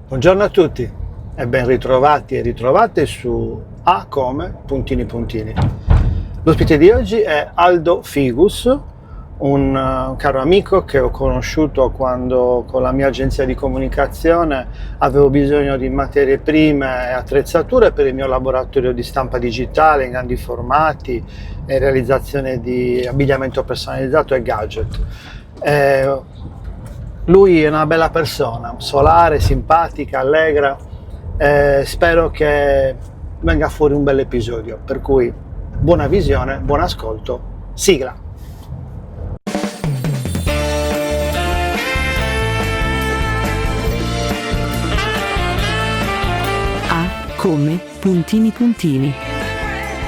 Buongiorno a tutti e ben ritrovati e ritrovate su A come puntini puntini. L'ospite di oggi è Aldo Figus, un caro amico che ho conosciuto quando con la mia agenzia di comunicazione avevo bisogno di materie prime e attrezzature per il mio laboratorio di stampa digitale in grandi formati e realizzazione di abbigliamento personalizzato e gadget. Lui è una bella persona, solare, simpatica, allegra. Spero che venga fuori un bel episodio, per cui buona visione, buon ascolto, sigla. A come puntini puntini.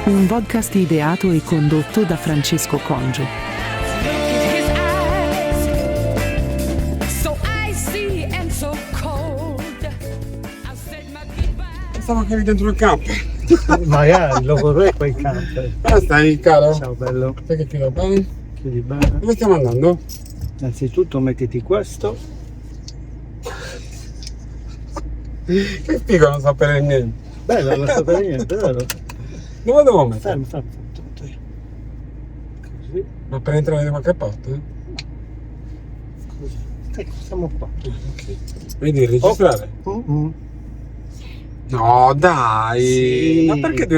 Un podcast ideato e condotto da Francesco Congio. Pensavo che eri dentro il camper. Magari lo vorrei quel camper. Come stai, caro? Ciao bello. Sai che chiudo bene? Chiudi bene. Dove stiamo andando? Innanzitutto mettiti questo. Che figo non sapere niente. Bello, non sapere niente, vero? Dove devo mettere? Fermo. Così, Ma per entrare da qualche parte? così. Ecco, siamo qua. Ok. Vedi, registrare? Mm-mm. No, dai! Sì. Ma perché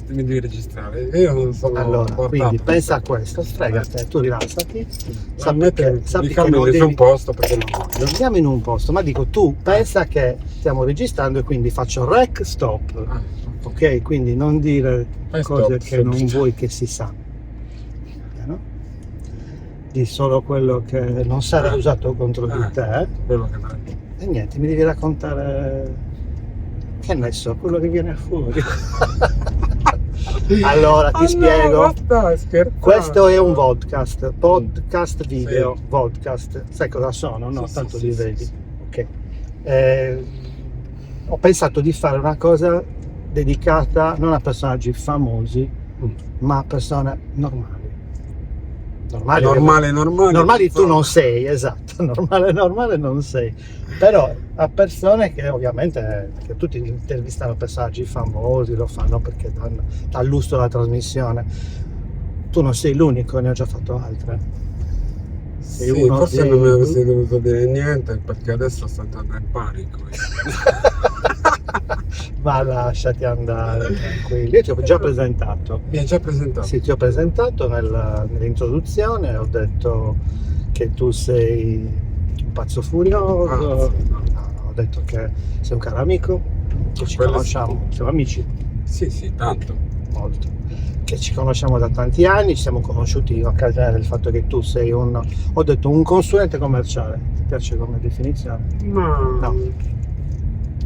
mi devi registrare? Io non sono Allora, portato. quindi pensa a questo, frega te, tu rilassati, sappi che Fammi non nessun devi... posto perché non voglio. Andiamo in un posto, ma dico tu pensa che stiamo registrando e quindi faccio rec stop, Ah, ok? Quindi non dire Fai cose stop, che non semplice. vuoi che si sa, no? Di solo quello che non sarà usato contro di te quello che vai. e niente, mi devi raccontare, che ne so, quello che viene fuori. Allora ti spiego. No, stai scherzando. Questo è un podcast video, Sì. podcast. Sai cosa sono? No, Sì, tanto sì, li sì, vedi. sì. Ok. Ho pensato di fare una cosa dedicata non a personaggi famosi, ma a persone normali. Normali tu non sei, esatto. Normale non sei. Però a persone che ovviamente, che tutti intervistano personaggi famosi, lo fanno perché dà lustro alla trasmissione. Tu non sei l'unico, ne ho già fatto altre. Sei Sì, uno forse dei- non mi avresti dovuto dire niente perché adesso sto entrando in panico. Ma lasciati andare, tranquillo. Io ti ho già presentato. Mi hai già presentato? Sì, ti ho presentato nell'introduzione, ho detto che tu sei un pazzo furioso, Ah, sì, no. ho detto che sei un caro amico, che ci Quello conosciamo, siamo amici, Sì, tanto. molto, che ci conosciamo da tanti anni, ci siamo conosciuti in occasione del fatto che tu sei ho detto un consulente commerciale, ti piace come definizione? Ma No.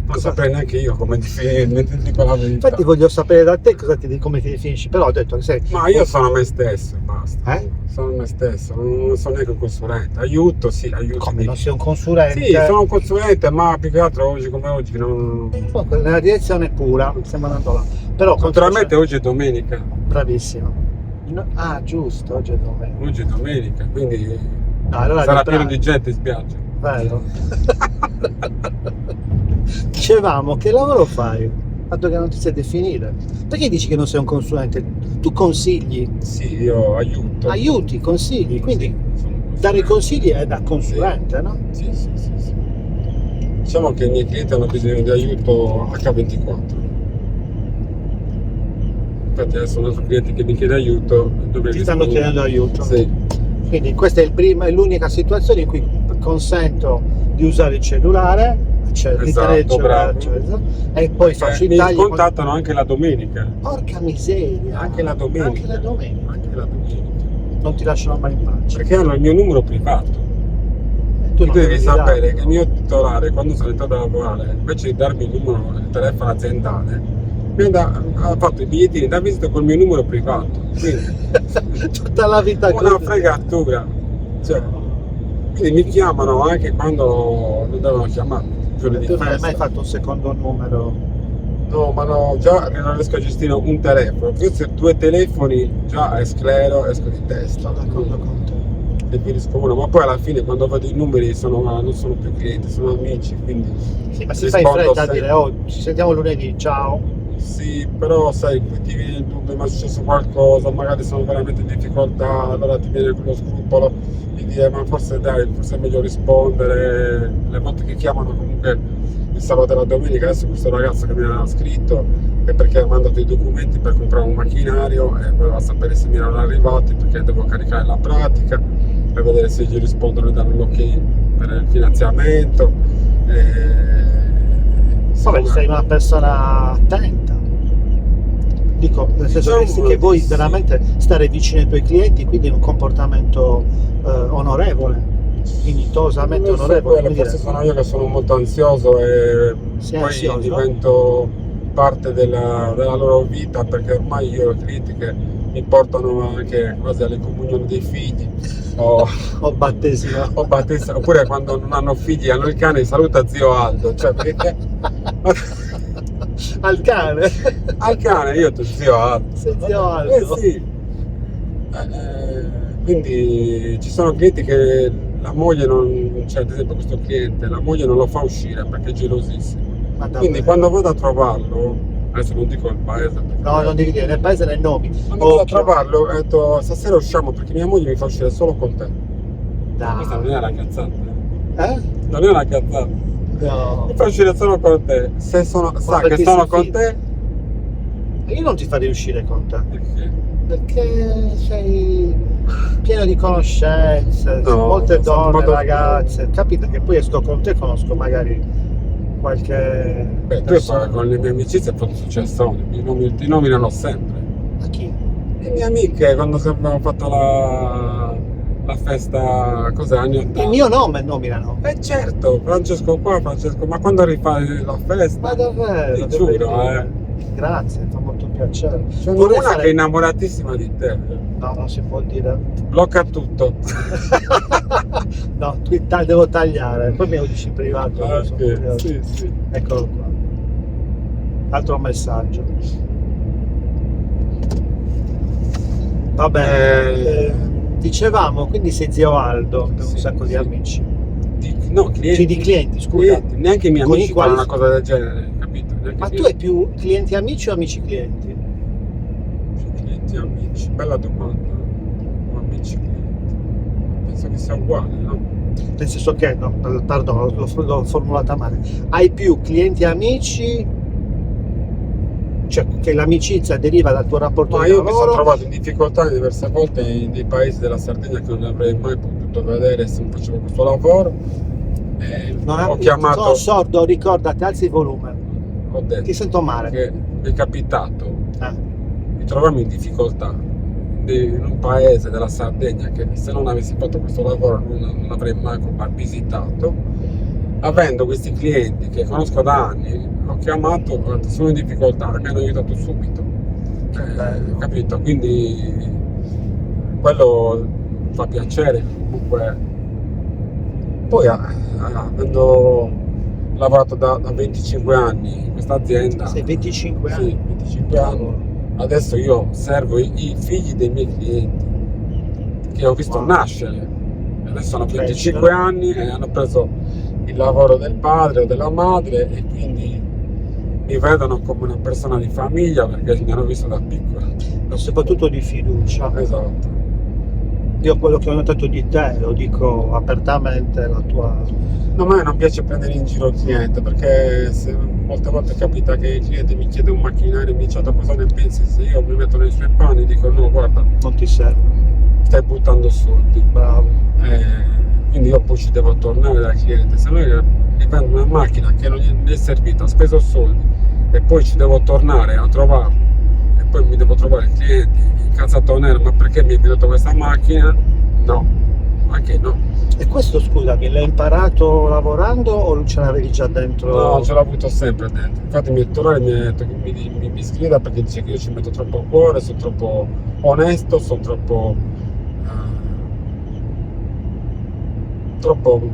non saprei neanche io come definirmi, ti dico la verità. Infatti voglio sapere da te come ti definisci, però ho detto che sei... Ma io sono me stesso, basta. Eh? Sono me stesso, non sono neanche un consulente. Aiuto. Come non sei un consulente? Sì, sono un consulente, ma più che altro oggi come oggi non... Nella direzione pura, stiamo andando là. Però Naturalmente oggi è domenica. bravissimo. Ah, giusto, oggi è domenica. Oggi è domenica, quindi No, allora sarà mi pieno piace. di gente in spiaggia. Vero. Dicevamo, che lavoro fai? Dato che non ti sai definire. Perché dici che non sei un consulente? Tu consigli, Sì, io aiuto. aiuti, consigli, quindi Sono un dare i consulente. consigli è da consulente, no? Sì. Diciamo che i miei clienti hanno bisogno di aiuto H24. Infatti adesso un altro cliente che mi chiede aiuto dove Ti stanno chiedendo aiuto. Sì. Quindi questa è l'unica situazione in cui consento di usare il cellulare, cioè di tenere il Esatto, cellulare bravo. acceso, e poi faccio i Mi tagli. contattano anche la domenica. Porca miseria! Anche la domenica. Anche la domenica. Anche la domenica. Non ti lasciano mai in pace. Perché hanno il mio numero privato. Tu Tu non devi sapere darlo. che il mio titolare, quando sono entrato a lavorare, invece di darmi il numero del telefono aziendale, ha fatto i bigliettini da visita col mio numero privato. Quindi Tutta la vita una così. fregatura. Cioè, quindi mi chiamano anche quando non devono chiamare. Giorni di Tu non hai festa. mai fatto un secondo numero? No, ma no, già non riesco a gestire un telefono. Questi 2 telefoni già esco di testa. Sono d'accordo con te. definisco uno, ma poi alla fine quando vedo i numeri non sono più clienti, sono amici, quindi Sì, ma si fa in rispondo fretta a sempre. dire, oh, ci sentiamo lunedì, ciao. Sì, però sai, poi ti viene il dubbio, ma è successo qualcosa, magari sono veramente in difficoltà, allora ti viene quello scrupolo di dire ma forse dai, forse è meglio rispondere. Le volte che chiamano comunque il sabato e la domenica, adesso questo ragazzo che mi ha scritto è perché ha mandato i documenti per comprare un macchinario e voleva sapere se mi erano arrivati perché devo caricare la pratica per vedere se gli rispondono e danno l'ok per il finanziamento. Vabbè, sei una persona attenta. Dico, nel senso che, sì, che vuoi Sì. veramente stare vicino ai tuoi clienti, quindi un comportamento onorevole, dignitosamente Non so onorevole. quello, come forse dire. sono io che sono molto ansioso e Sei poi ansioso? divento parte della loro vita perché ormai io ho i clienti che mi portano anche quasi alle comunioni dei figli O battesimo. o battesimo, oppure quando non hanno figli hanno il cane, saluta zio Aldo, cioè perché Al cane. al cane io ti zio Aldo. Sei zio Aldo. Sì. Quindi ci sono clienti che la moglie non, cioè ad esempio questo cliente, la moglie non lo fa uscire perché è gelosissimo. Ma davvero? Quindi quando vado a trovarlo, adesso non dico il paese, perché No, non devi dire né paese né nomi. quando vado a Occhio. trovarlo, ho detto stasera usciamo perché mia moglie mi fa uscire solo con te. Questa non Dai. è una cazzata. Eh? Non è una cazzata. No. Mi fa uscire solo con te. Se sa perché che sono si con fida. te, Io non ti farei uscire con te. perché? Perché sei pieno di conoscenze, No, molte sono donne, molto- ragazze. Capita che poi esco con te e conosco magari qualche Beh, tu persona. con le mie amicizie hai fatto successone, ti nominano sempre. A chi? Le mie amiche quando abbiamo fatto la festa, cos'è, anni 80? Il mio nome nominano. Certo, Francesco qua, Francesco, ma quando rifai la festa? Ma davvero? Ti che giuro, bello. Grazie, fa molto piacere. Sono Vorrei una fare- che è innamoratissima di te. No, non si può dire. Blocca tutto. No, devo tagliare, poi mi lo dici in privato. Ah, sono ok, curioso. sì. Eccolo qua. Altro messaggio. Vabbè, dicevamo, quindi sei zio Aldo per un Sì, sacco di sì. amici. No, clienti. Di clienti, scusa. Clienti, neanche i miei Con i amici quali- fanno una cosa del genere, capito? Neanche Ma i tu miei hai più clienti amici o amici clienti? clienti amici. Bella domanda. O amici clienti. Penso che sia uguale, no? Nel senso che, no, perdono, l'ho formulata male. Hai più clienti amici, cioè che l'amicizia deriva dal tuo rapporto Ma di io mi sono lavoro. trovato in difficoltà diverse volte in dei paesi della Sardegna che non avrei mai potuto vedere se non facevo questo lavoro. Ho chiamato, Sono sordo, ricordati, alzi il volume. ho detto Ti sento male. che mi è capitato Eh. di trovarmi in difficoltà in un paese della Sardegna che se non avessi fatto questo lavoro non avrei mai visitato. Avendo questi clienti che conosco da anni, ho chiamato, ho detto sono in difficoltà, mi hanno aiutato subito. bello. Capito? Quindi quello fa piacere comunque. Poi avendo lavorato da 25 anni in questa azienda, Sei 25 anni. sì, 25 anni, adesso io servo i figli dei miei clienti che ho visto Wow. nascere. Adesso hanno 25 Crescere. anni e hanno preso il lavoro del padre o della madre e quindi mi vedono come una persona di famiglia perché mi hanno visto da piccolo. E soprattutto di fiducia. Esatto. Io quello che ho notato di te, lo dico apertamente, la tua... No, a me non piace prendere in giro il cliente perché molte volte capita che il cliente mi chiede un macchinario e mi dice cosa ne pensi, se io mi metto nei suoi panni dico no, guarda, non ti serve. stai buttando soldi. Bravo. Quindi io poi ci devo tornare dal cliente, se noi gli vendo una macchina che non gli è servita, ha speso soldi e poi ci devo tornare a trovarlo e poi mi devo trovare il cliente incazzato nero, ma perché mi hai venduto questa macchina? No, anche no. E questo, scusami, l'hai imparato lavorando o ce l'avevi già dentro? No, ce l'ho avuto sempre dentro. Infatti il mio titolare mi ha detto che mi sgrida perché dice che io ci metto troppo cuore, sono troppo onesto, sono troppo,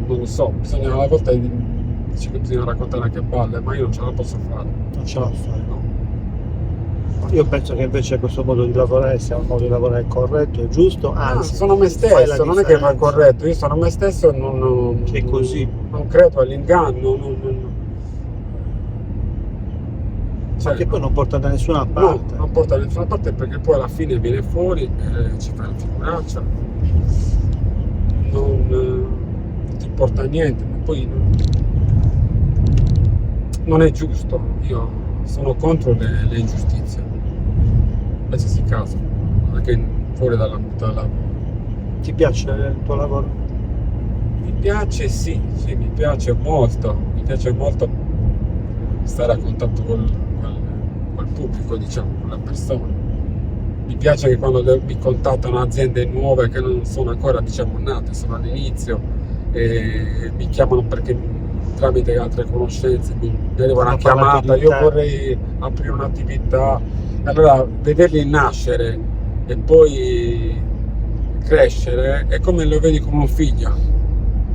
non lo so, bisogna a volte dice che bisogna raccontare anche balle, ma io non ce la posso fare. Non ce la fai. No. Io penso che invece questo modo di lavorare sia un modo di lavorare corretto e giusto, anzi, sono me fai la stesso, non è che fa differenza. corretto, io sono me stesso e non È così. non credo all'inganno, Ma che poi non porta da nessuna no, parte. non porta da nessuna parte, perché poi alla fine viene fuori e ci fa la figuraccia, non ti porta a niente, ma poi non è giusto. Io sono contro le ingiustizie, in qualsiasi caso, anche fuori dalla Ti piace il tuo lavoro? Mi piace, sì, mi piace molto, stare a contatto col pubblico, diciamo, con la persona. Mi piace che quando mi contattano aziende nuove che non sono ancora, diciamo, nate, sono all'inizio, e mi chiamano perché tramite altre conoscenze mi arriva una chiamata, io vorrei aprire un'attività, allora vederli nascere e poi crescere è come lo vedi come un figlio,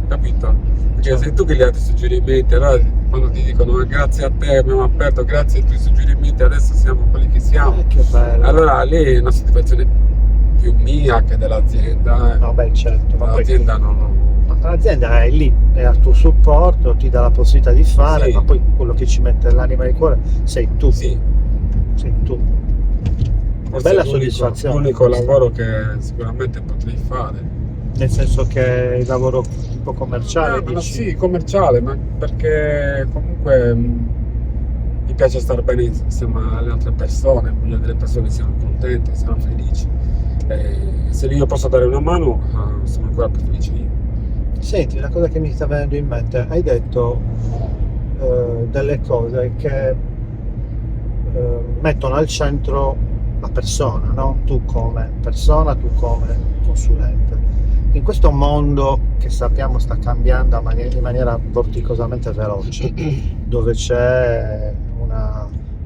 capito? Perché sei tu che gli dai suggerimenti, allora quando ti dicono grazie a te abbiamo aperto, grazie ai tuoi suggerimenti adesso siamo quelli che siamo, Che bello. allora lì è una soddisfazione più mia che dell'azienda. No, beh, certo. Ma poi L'azienda non l'azienda è lì, è al tuo supporto, ti dà la possibilità di fare, Sì. ma poi quello che ci mette l'anima nel cuore sei tu. sì, Sei tu. forse Bella è soddisfazione. l'unico lavoro che sicuramente potrei fare. Nel senso che il lavoro tipo commerciale, Ma dici? sì, commerciale, ma perché comunque mi piace stare bene insieme alle altre persone, voglio che le persone siano contente, siano felici. E se io posso dare una mano, sono ancora più felice io. Senti, una cosa che mi sta venendo in mente, hai detto delle cose che mettono al centro la persona, no? Tu come persona, tu come consulente. In questo mondo che sappiamo sta cambiando in maniera vorticosamente veloce, dove c'è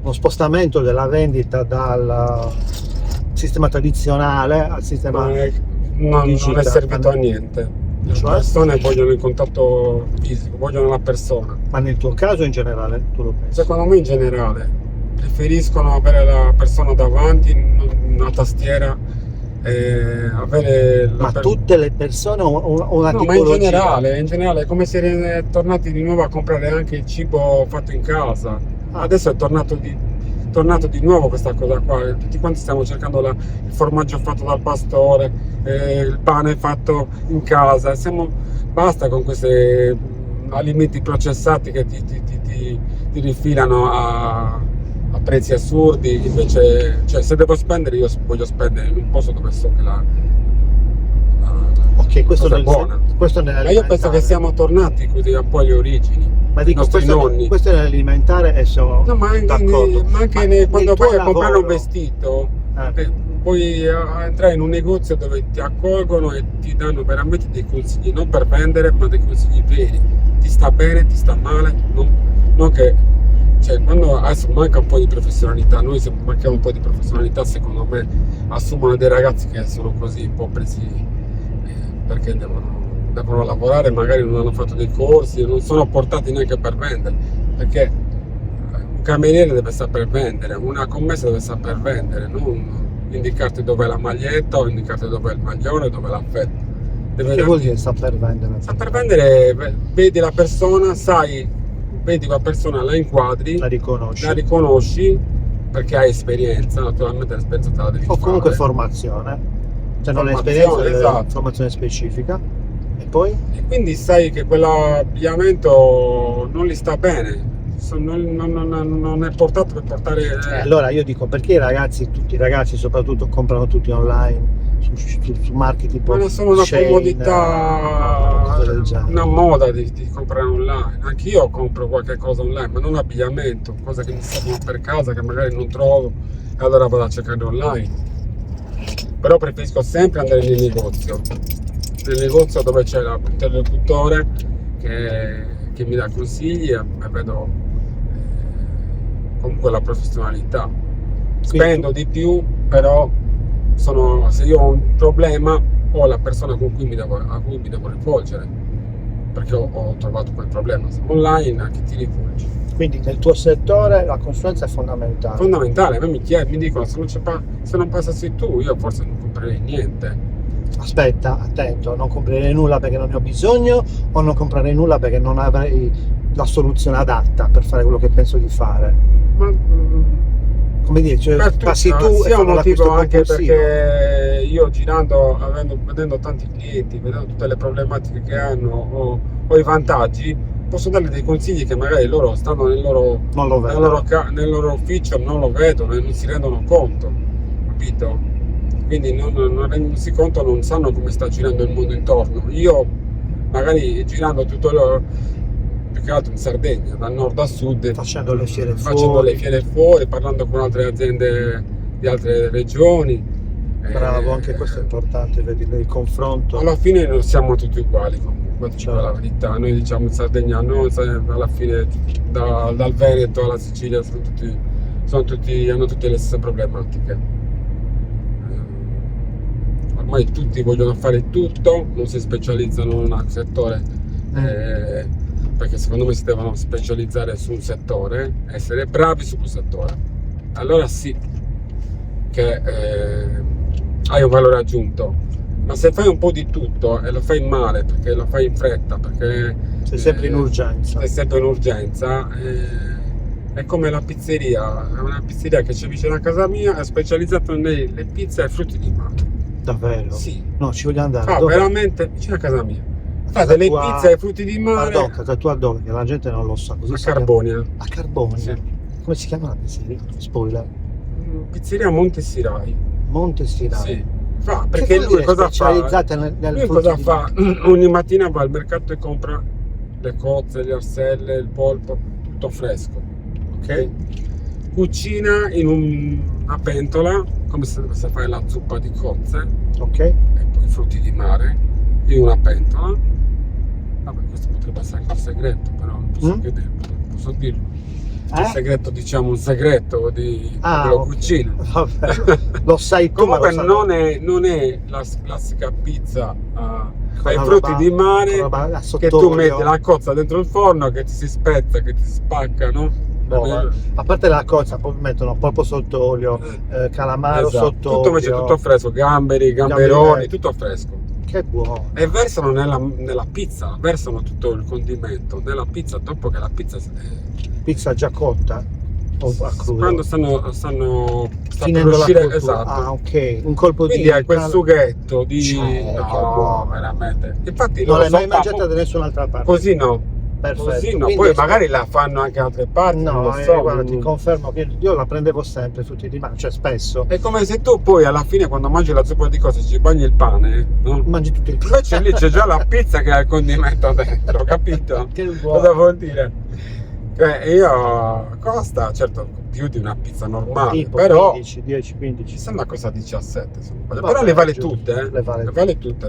uno spostamento della vendita dal sistema tradizionale al sistema Non è digitale. servito a niente. Le Cioè? persone vogliono il contatto fisico, vogliono la persona. Ma nel tuo caso in generale, tu lo pensi? Secondo me in generale preferiscono avere la persona davanti, una tastiera, avere Ma tutte le persone o una No, ma in tipologia? generale è come se è tornati di nuovo a comprare anche il cibo fatto in casa. Adesso è tornato di nuovo questa cosa qua. Tutti quanti stiamo cercando il formaggio fatto dal pastore, il pane fatto in casa. Basta con questi alimenti processati che ti rifilano a prezzi assurdi. Invece, cioè, se devo spendere, io voglio spendere in un posto dove so che Ok, questo cosa è nel buona. questo Ma io penso nell'alimentare. che siamo tornati così un po' alle origini. Ma i dico, nostri nonni. questo è nell'alimentare e sono No, ma anche, d'accordo. ma anche nel quando tuo vai a comprare un lavoro, vestito, eh, puoi entrare in un negozio dove ti accolgono e ti danno veramente dei consigli, non per vendere, ma dei consigli veri. Ti sta bene, ti sta male, non che, cioè, quando adesso manca un po' di professionalità, noi se manchiamo un po' di professionalità, secondo me assumono dei ragazzi che sono così un po' presi perché devono lavorare, magari non hanno fatto dei corsi, non sono portati neanche per vendere, perché un cameriere deve saper vendere, una commessa deve saper vendere, non indicarti dov'è la maglietta o indicarti dov'è il maglione, dov'è la fetta. che vuol dire saper vendere? Saper vendere, vedi la persona, vedi la persona, la inquadri, La riconosci? la riconosci perché hai esperienza, naturalmente l'esperienza te la devi O comunque fare. formazione, cioè non è Formazione, esperienza, è esatto. formazione specifica. E poi? E quindi sai che quell'abbigliamento non gli sta bene, non è portato per portare. Allora io dico, perché tutti i ragazzi soprattutto comprano tutti online, su marchi tipo Ma non sono una Shein, comodità, cose del genere. una moda di comprare online. Anch'io compro qualche cosa online, ma non abbigliamento, cose che mi servono per casa che magari non trovo e allora vado a cercare online. Però preferisco sempre andare nel negozio dove c'è l'interlocutore che mi dà consigli e vedo comunque la professionalità. Spendo di più, però se io ho un problema ho la persona a cui mi devo rivolgere, perché ho trovato quel problema. Online a chi ti rivolgi? Quindi nel tuo settore la consulenza è fondamentale. Fondamentale, a me mi dicono se non passassi tu io forse non comprerei niente. Aspetta, attento, non comprerei nulla perché non ne ho bisogno o non comprerei nulla perché non avrei la soluzione adatta per fare quello che penso di fare. Ma Come dire, cioè, passi tu e sia un fai motivo l'acquisto anche compulsivo. perché io girando, vedendo tanti clienti, vedendo tutte le problematiche che hanno o i vantaggi, posso dargli dei consigli che magari loro stanno Non lo vedo. nel loro ufficio, non lo vedono e non si rendono conto, capito? Quindi non rendendosi conto non sanno come sta girando il mondo intorno. Io magari girando più che altro in Sardegna, dal nord a sud, Facendo le fiere fuori, parlando con altre aziende di altre regioni. Bravo, anche questo è importante, vedi, il confronto. Alla fine non siamo tutti uguali comunque, dico Certo. la verità. Noi diciamo in Sardegna, no, alla fine dal Veneto alla Sicilia hanno tutte le stesse problematiche. Ormai tutti vogliono fare tutto, non si specializzano in un settore, perché secondo me si devono specializzare su un settore, essere bravi su quel settore. Allora sì che hai un valore aggiunto, ma se fai un po' di tutto e lo fai male, perché lo fai in fretta, perché Sei sempre in urgenza. sei sempre in urgenza, è come la pizzeria. È una pizzeria che c'è vicino a casa mia, è specializzata nelle pizze e frutti di mare. Davvero? Sì, No, ci voglio andare. fa Dove? veramente vicino a casa mia. Fa Casa delle tua- pizze e frutti di mare Pardon, casa tua dove? Che la gente non lo sa. Così a sappiamo. Carbonia. A Carbonia. Sì. Come si chiama la pizzeria? Spoiler. Pizzeria Monte Sirai. Monte Sirai. Sì. Fa, Che perché vuol lui dire cosa fa? specializzata nel Lui frutto cosa di fa? mare? Ogni mattina va al mercato e compra le cozze, le arselle, il polpo, tutto fresco. Ok? Cucina in una pentola, come se dovesse fare la zuppa di cozze Ok? e poi frutti di mare in una pentola. Vabbè, questo potrebbe essere anche un segreto, però non posso Mm? chiederlo, posso dirlo. Il Eh? segreto, diciamo, un segreto di Ah, quello ok. cucina. Vabbè, lo sai tu, ma Comunque lo sai. non è la classica pizza ai la frutti roba- di mare con roba a che tu sott'olio. metti la cozza dentro il forno, che ti si spezza, che ti si spacca, no? Boh, a parte la cozza, poi mettono polpo sott'olio, calamaro Esatto. sott'olio. Tutto invece tutto fresco, gamberi, Gamberoni. gamberoni, tutto fresco. Che buono. E versano nella pizza, versano tutto il condimento nella pizza dopo che la pizza Pizza già cotta o a crudo? quando sta per Finendo la uscire, cottura. esatto. Ah, ok. Un colpo Quindi di hai quel sughetto di Cioè, che buono. veramente. Infatti non loro l'hai mai sono mangiata da nessun'altra parte. così no. Perfetto. Così no. Quindi Poi è- magari la fanno anche altre parti, non No, lo so. guarda, ti confermo che io la prendevo sempre tutti di mano, cioè spesso. È come se tu poi alla fine quando mangi la zuppa di cose ci bagni il pane, no? Mangi tutto il Invece lì c'è già la pizza che ha il condimento dentro, capito? Che buono. Cosa vuol dire? Costa certo più di una pizza normale, Tipo però 15, 10, 15. ci sembra costa 17, se non sbaglio. Vabbè, però le vale giusto, tutte, le vale vale tutte.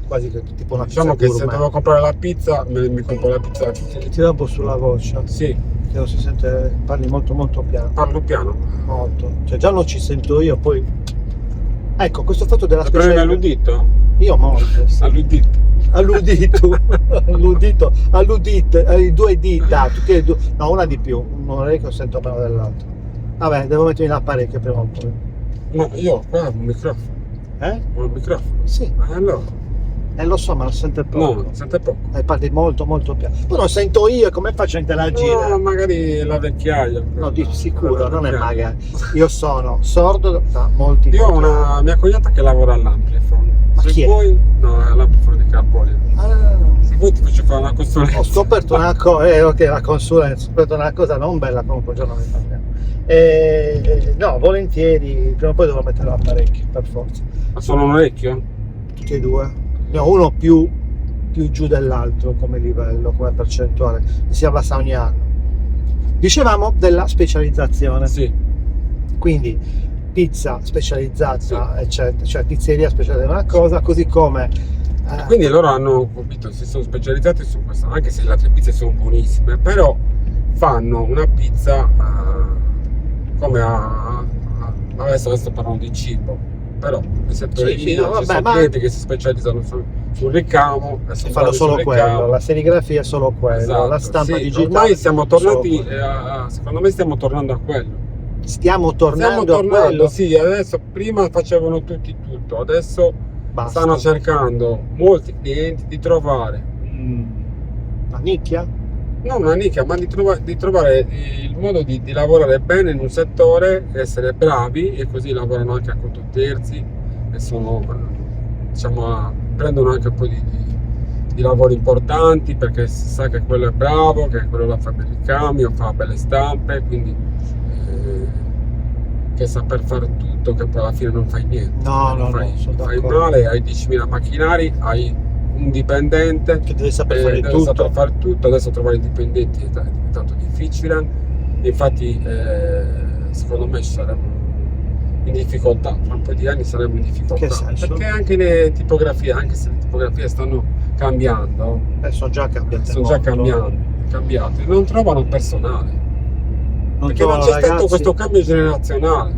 Quasi che tipo una Diciamo pizza che se gourmet. devo comprare la pizza, mi compro la pizza. Ti dà un po' sulla voce, Sì, che non si sente, parli molto molto piano. parlo piano. Molto. Cioè già non ci sento io, poi. Ecco, questo fatto della La premi specialità. all'udito? Io molto, sì. All'udito. Alludito, alludito, alludite, i due dita, tutte e due, no, una di più, un orecchio sento meno dell'altro. Vabbè, devo mettermi in apparecchio prima o poi. No, io qua ho un microfono. Ho un microfono. Sì, Allora, lo so, ma lo sente poco. no, sente poco. Parli molto molto piano. Poi non sento io, come faccio a interagire? No, magari la vecchiaia. No, di sicuro, La non è vecchiaia. magari. Io sono sordo da molti Io ho molti una anni. mia cognata che lavora all'Amplifon. Ma Se chi è? vuoi, no, è all'Amplifon di Carbonia. Ah, Se vuoi ti faccio fare una consulenza. ho scoperto una cosa, ok, la consulenza, ho scoperto una cosa non bella, comunque un giorno ne parliamo. No, volentieri, prima o poi devo mettere l'apparecchio, per forza. Ma sono un orecchio? Tutti e due. Ne ho uno più giù dell'altro come livello, come percentuale, che si abbassa ogni anno. Dicevamo della specializzazione, Sì. quindi pizza specializzata, Sì. eccetera, cioè pizzeria specializzata in una cosa, così come Quindi loro hanno capito, si sono specializzati su questo, anche se le altre pizze sono buonissime, però fanno una pizza come adesso parlando di cibo, però nel settore Sì, mio no, ci vabbè, sono ma clienti che si specializzano sul ricamo e sono fanno bravi solo sul quello, ricamo. la serigrafia è solo quello, Esatto, la stampa sì, digitale. ormai siamo tornati, solo quello. secondo me stiamo tornando a quello. Stiamo tornando a quello. Sì, adesso prima facevano tutti tutto, adesso Basta. stanno cercando molti clienti di trovare La nicchia? non una nicchia, ma di trovare il modo di lavorare bene in un settore, essere bravi, e così lavorano anche a conto terzi e sono, diciamo, prendono anche un po' di lavori importanti, perché si sa che quello è bravo, che quello là fa belli ricami o fa belle stampe, quindi che saper fare tutto, che poi alla fine non fai niente. No, fai sono d'accordo. male, hai 10.000 macchinari, hai un dipendente Che deve saper fare deve tutto. saper fare tutto. Adesso trovare i dipendenti è diventato difficile, infatti secondo me ci saremo in difficoltà, tra un po' di anni saremo in difficoltà. Che senso? Perché anche le tipografie, anche se le tipografie stanno cambiando, Sono già cambiate sono già molto. cambiate, non trovano personale. Non Perché non trovano c'è stato ragazzi. questo cambio generazionale.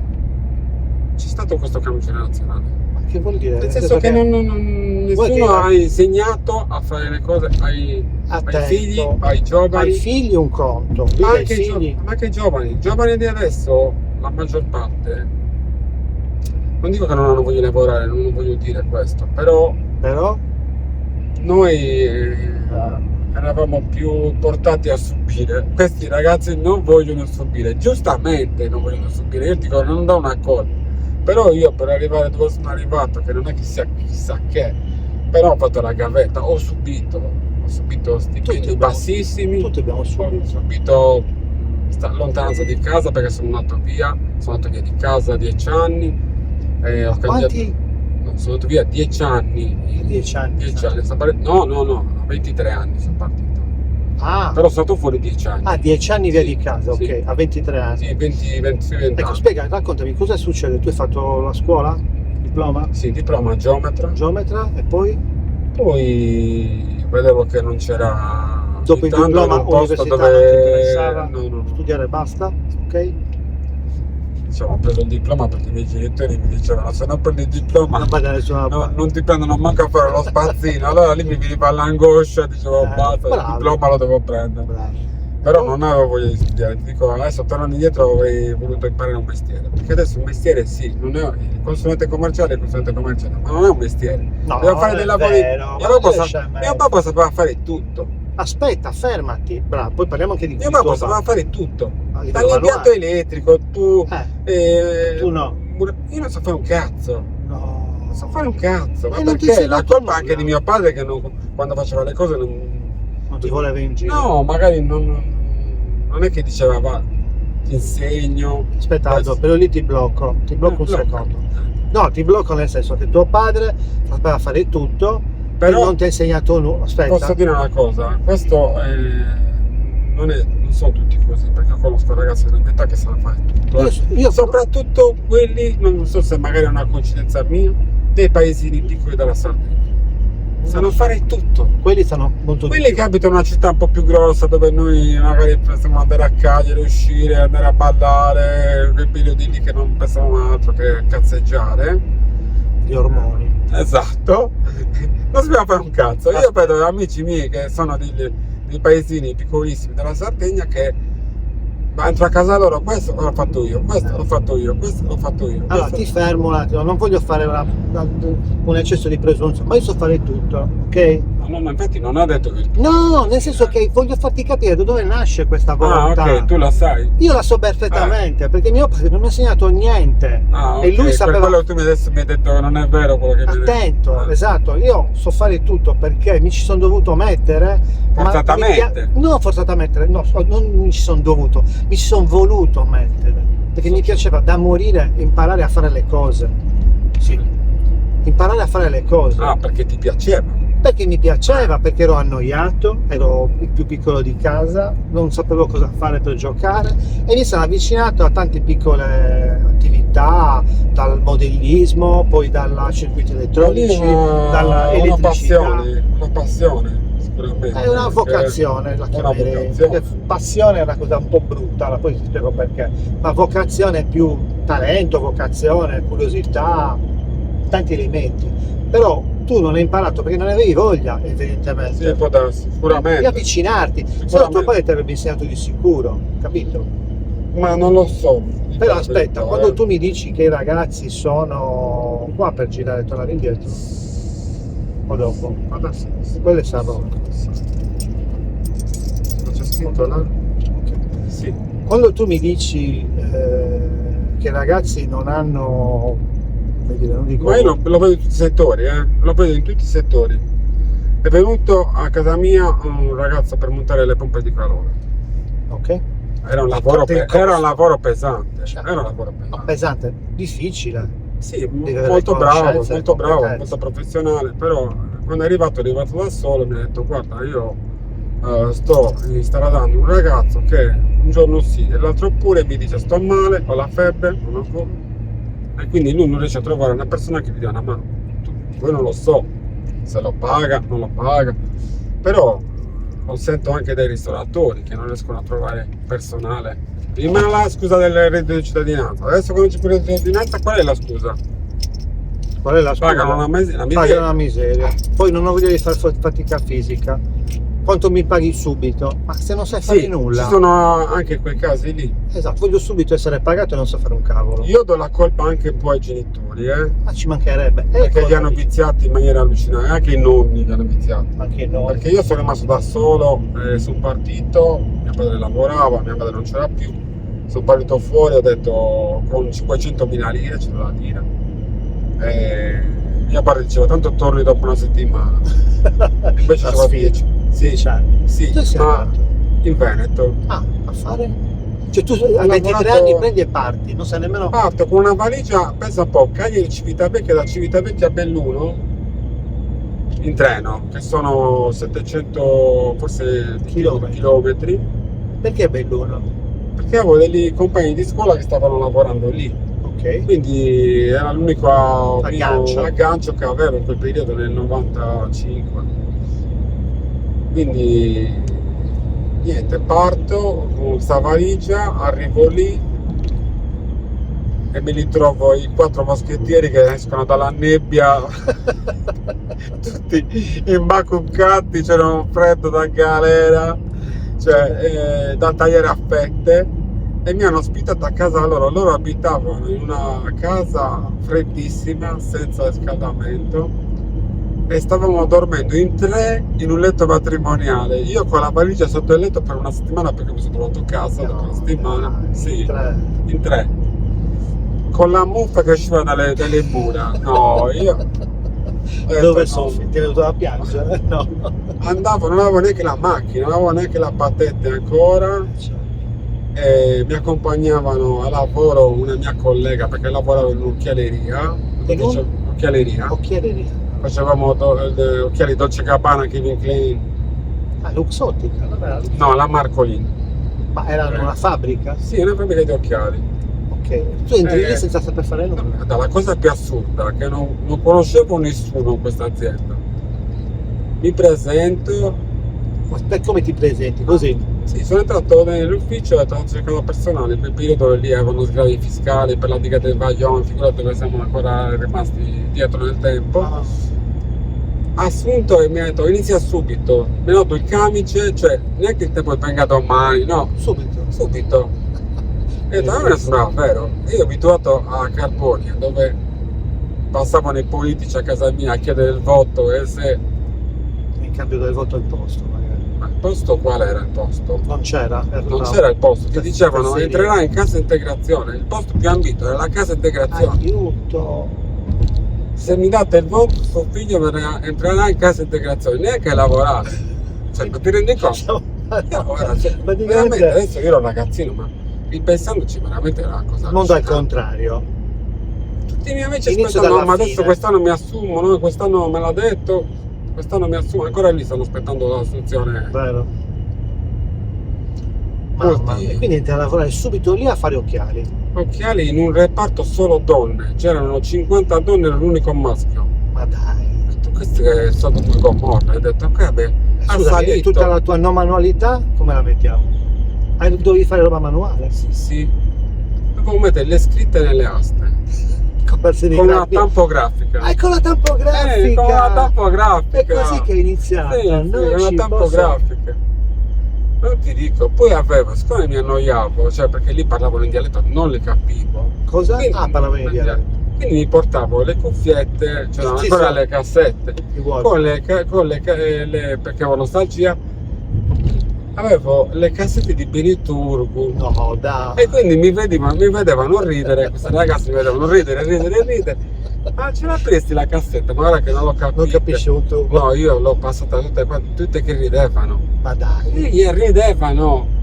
C'è stato questo cambio generazionale. Ma che vuol dire? Nel senso che Vuoi nessuno che- ha insegnato a fare le cose ai Attento. figli, ai giovani. Ai figli un conto. Lì Anche ai figli. anche i giovani. I giovani di adesso, la maggior parte, non dico che non hanno voglia di lavorare, non voglio dire questo, però Però noi eravamo più portati a subire. Questi ragazzi non vogliono subire, giustamente non vogliono subire. Io dico, non do una colpa, però io per arrivare dove sono arrivato, che non è chissà che, però ho fatto la gavetta, ho subito stipendi bassissimi, tutti abbiamo ho subito. subito lontananza di casa, perché sono andato via di casa 10 anni, ho Quanti? sono andato via 10 anni. 10 anni. 10 anni, no, a 23 anni sono partito. Ah, Però sono stato fuori 10 anni. 10 anni via Sì, di casa, sì. ok, a 23 anni. Sì, 20 Ecco, anni. spiega, raccontami, cosa succede? Tu hai fatto la scuola? Diploma? Sì, diploma geometra. Geometra? E poi? Poi vedevo che non c'era. Dopo il abitando in diploma un posto università dove non ti interessava? no. Studiare e basta? Ok? Diciamo, ho preso il diploma perché i miei genitori mi dicevano: se non prendi il diploma Non vai da nessuna no, parte. non ti prendono manco a fare lo spazzino. Allora lì mi veniva l'angoscia, dicevo basta, il bravo. diploma lo devo prendere. Bravo. Però non avevo voglia di studiare, ti dico, adesso tornando indietro avrei voluto imparare un mestiere, perché adesso un mestiere sì, non è il consulente commerciale, ma non è un mestiere. No, Devo fare non dei è lavori. vero, Mio ma papà riesci a me- mio papà sapeva fare tutto. Aspetta, fermati. Bravo, poi parliamo anche di Mio tuo papà sapeva papà. fare tutto. A livello Dall'impianto manuale. elettrico, tu Tu no. io non so fare un cazzo. No. Non so fare un cazzo, ma E non ti perché sei la dato colpa nulla. anche di mio padre, che quando faceva le cose Non ti voleva in giro. no, magari non è che diceva va, ti insegno. Aspetta Aldo, però lì ti blocco un secondo. No, ti blocco nel senso che tuo padre sapeva fare tutto, però non ti ha insegnato nulla. Aspetta. Posso dire una cosa, questo non sono tutti così, perché io conosco ragazzi della mia età che sanno fare tutto. Io Soprattutto quelli, non so se magari è una coincidenza mia, dei paesini piccoli della Sardegna. Sanno fare tutto. Quelli stanno molto Quelli che abitano in una città un po' più grossa, dove noi magari pensiamo andare a Cagliari, uscire, andare a ballare, quei periodi lì che non pensavamo altro che cazzeggiare. di ormoni. Esatto, non sappiamo fare un cazzo. Io vedo amici miei che sono dei paesini piccolissimi della Sardegna che entro a casa loro, questo l'ho fatto io, questo l'ho fatto io, questo l'ho fatto io. Allora ti fermo un attimo, non voglio fare un eccesso di presunzione, ma io so fare tutto, ok? No, ma infatti non ho detto che... No, nel senso che voglio farti capire da dove nasce questa volontà. Ah, ok, tu la sai. Io la so perfettamente, perché mio padre non mi ha insegnato niente. Ah, ok, E lui sapeva. per quello che tu adesso mi hai detto che non è vero quello che mi hai detto. Attento, esatto, io so fare tutto perché mi ci sono dovuto mettere. Forzatamente? No, forzatamente, no, non mi ci sono dovuto, mi ci sono voluto mettere. Perché mi piaceva da morire imparare a fare le cose. Sì. Imparare a fare le cose. Ah, perché ti piaceva? Perché mi piaceva, perché ero annoiato, ero il più piccolo di casa, non sapevo cosa fare per giocare e mi sono avvicinato a tante piccole attività, dal modellismo, poi dal circuiti elettronici, dalla elettricità. Una passione, sicuramente. È una vocazione, la Una chiamerei. vocazione. Perché passione è una cosa un po' brutta, poi ti spiego perché. Ma vocazione è più talento, vocazione, curiosità. tanti elementi, però tu non hai imparato perché non avevi voglia, evidentemente, Sì, può darsi, di sicuramente. avvicinarti, se no tuo Sicuramente. padre ti avrebbe insegnato di sicuro, capito? Ma non lo so. Però La aspetta, verità, quando tu mi dici che i ragazzi sono qua per girare e tornare indietro, o dopo? Vado a sinistra. Quello è San Rocco. Non c'è scritto là? Ok. Sì. Quando tu mi dici che i ragazzi non hanno, come dire, non dico, Ma io lo vedo in tutti i settori, lo vedo in tutti i settori. È venuto a casa mia un ragazzo per montare le pompe di calore. ok? Era un A lavoro, parte il era un costo. lavoro pesante. Cioè, Era un lavoro Ma pesante. pesante, difficile. Sì, avere molto conoscenze e bravo, competenze. molto professionale, però quando è arrivato da solo, mi ha detto guarda, io sto stradando un ragazzo che un giorno sì e l'altro pure mi dice sto male, ho la febbre, non ho come, e quindi lui non riesce a trovare una persona che gli dia una mano. Poi non lo so se lo paga, non lo paga, però lo sento anche dai ristoratori che non riescono a trovare personale. Prima la scusa del reddito di cittadinanza, adesso quando c'è più il reddito di cittadinanza, qual è la scusa? Qual è la scusa? Pagano una miseria. Pagano una miseria. Poi non ho voglia di fare fatica fisica. Quanto mi paghi subito? Ma se non sai fare Sì, nulla. ci sono anche quei casi lì. Esatto, voglio subito essere pagato e non so fare un cavolo. Io do la colpa anche un po' ai genitori, Ma ci mancherebbe. perché li cosa hanno dici? viziati in maniera allucinante, anche i nonni li hanno viziati. Anche noi. Perché io sono rimasto da solo, sono partito, mio padre lavorava, mia madre non c'era più, sono partito fuori, ho detto con 500.000 lire, c'è da dire. Mio padre diceva tanto torni dopo una settimana, invece La c'era sfida. 10. Sì, 10 anni. sì, Dove sei ma andato? in Veneto. Ah, a fare? Cioè tu a 23 lavorato- anni prendi e parti, non sai nemmeno... Parto con una valigia, pensa un po', Cagliari Civitavecchia, da Civitavecchia a Belluno in treno, che sono 700 forse chilometri, Perché è Belluno? perché avevo degli compagni di scuola che stavano lavorando lì, Ok. quindi era l'unico Aggancio. aggancio che avevo in quel periodo nel 95. Quindi niente, parto con questa valigia, arrivo lì e me li trovo i 4 moschettieri che escono dalla nebbia tutti imbacuccati, c'era un freddo da galera, cioè da tagliare a fette, e mi hanno ospitato a casa loro abitavano in una casa freddissima senza riscaldamento e stavamo dormendo in 3 in un letto matrimoniale, io con la valigia sotto il letto per una settimana perché mi sono trovato a casa dopo una settimana, sì, in 3, con la muffa che usciva dalle mura. No, io ho detto, Dove no. soffi? Ti è venuto da piangere? No. Andavo, non avevo neanche la macchina, non avevo neanche la patente ancora, e mi accompagnavano a lavoro una mia collega perché lavoravo in un'occhialeria, Occhialeria. facevamo occhiali Dolce Gabbana, Calvin Klein, Ah, Luxottica, non era Luxottica. no, la Marcolin. Ma era una fabbrica? Sì, è una fabbrica di occhiali. Ok. Tu entri lì senza saper fare nulla. La cosa più assurda che non conoscevo nessuno in questa azienda. Mi presento, Ma come ti presenti? Così? sì, sono entrato nell'ufficio e stavo cercando personale, in quel periodo lì avevano sgravi fiscali per la diga del Vaglione, figurate dove siamo ancora rimasti dietro nel tempo. Ah, Assunto e mi ha detto inizia subito, mi ha dato il camice, cioè neanche il tempo di prendere domani, no, subito. E da me ne sembrava vero. Io abituato a Carbonia, dove passavano i politici a casa mia a chiedere il voto e se... in cambio del voto al posto, magari. Ma il posto qual era il posto? Non c'era? Non c'era il posto, ti dicevano Serie. entrerà in cassa integrazione, il posto più ambito era la cassa integrazione. Aiuto! Se mi date il voto, suo figlio entrerà in cassa integrazione, neanche a lavorare. Cioè, ma ti rendi conto? Guarda, cioè, veramente adesso io ero un ragazzino, ma ripensandoci veramente era una cosa Non al allucinante. contrario. Tutti i miei amici Inizio aspettano, dalla ma adesso fine. quest'anno mi assumono, quest'anno me l'ha detto, quest'anno mi assumono, ancora lì stanno aspettando l'assunzione. Vero. Mamma Molti. mia. Quindi entri a lavorare subito lì a fare occhiali. Occhiali in un reparto solo donne, c'erano 50 donne e l'unico maschio. Ma dai. Ho detto, questo è stato un Gomorra, ho detto ok, beh, ha Scusa, e salito. tutta la tua non manualità come la mettiamo? Dovevi fare roba manuale? Sì, dovevo mettere le scritte nelle aste. Come farsi con una tampografica. Ah, con la tampografica! Con una tampografica! È così che è iniziata, Sì, non con una ci tampografica. Non ti dico, poi avevo, siccome mi annoiavo, cioè perché lì parlavano in dialetto, non le capivo. Cosa? Quindi, Parlavano in dialetto. Quindi mi portavo le cuffiette, c'erano Ci ancora sono. le cassette, Uguale. perché avevo nostalgia, avevo le cassette di Beniturgu. No, dai. E quindi mi vedevano ridere, queste ragazze mi vedevano ridere. Ma ce la presti la cassetta? Ma guarda che non l'ho capito. Non capisci un tubo. No, io l'ho passata tutte che ridevano. Ma dai. E ridevano.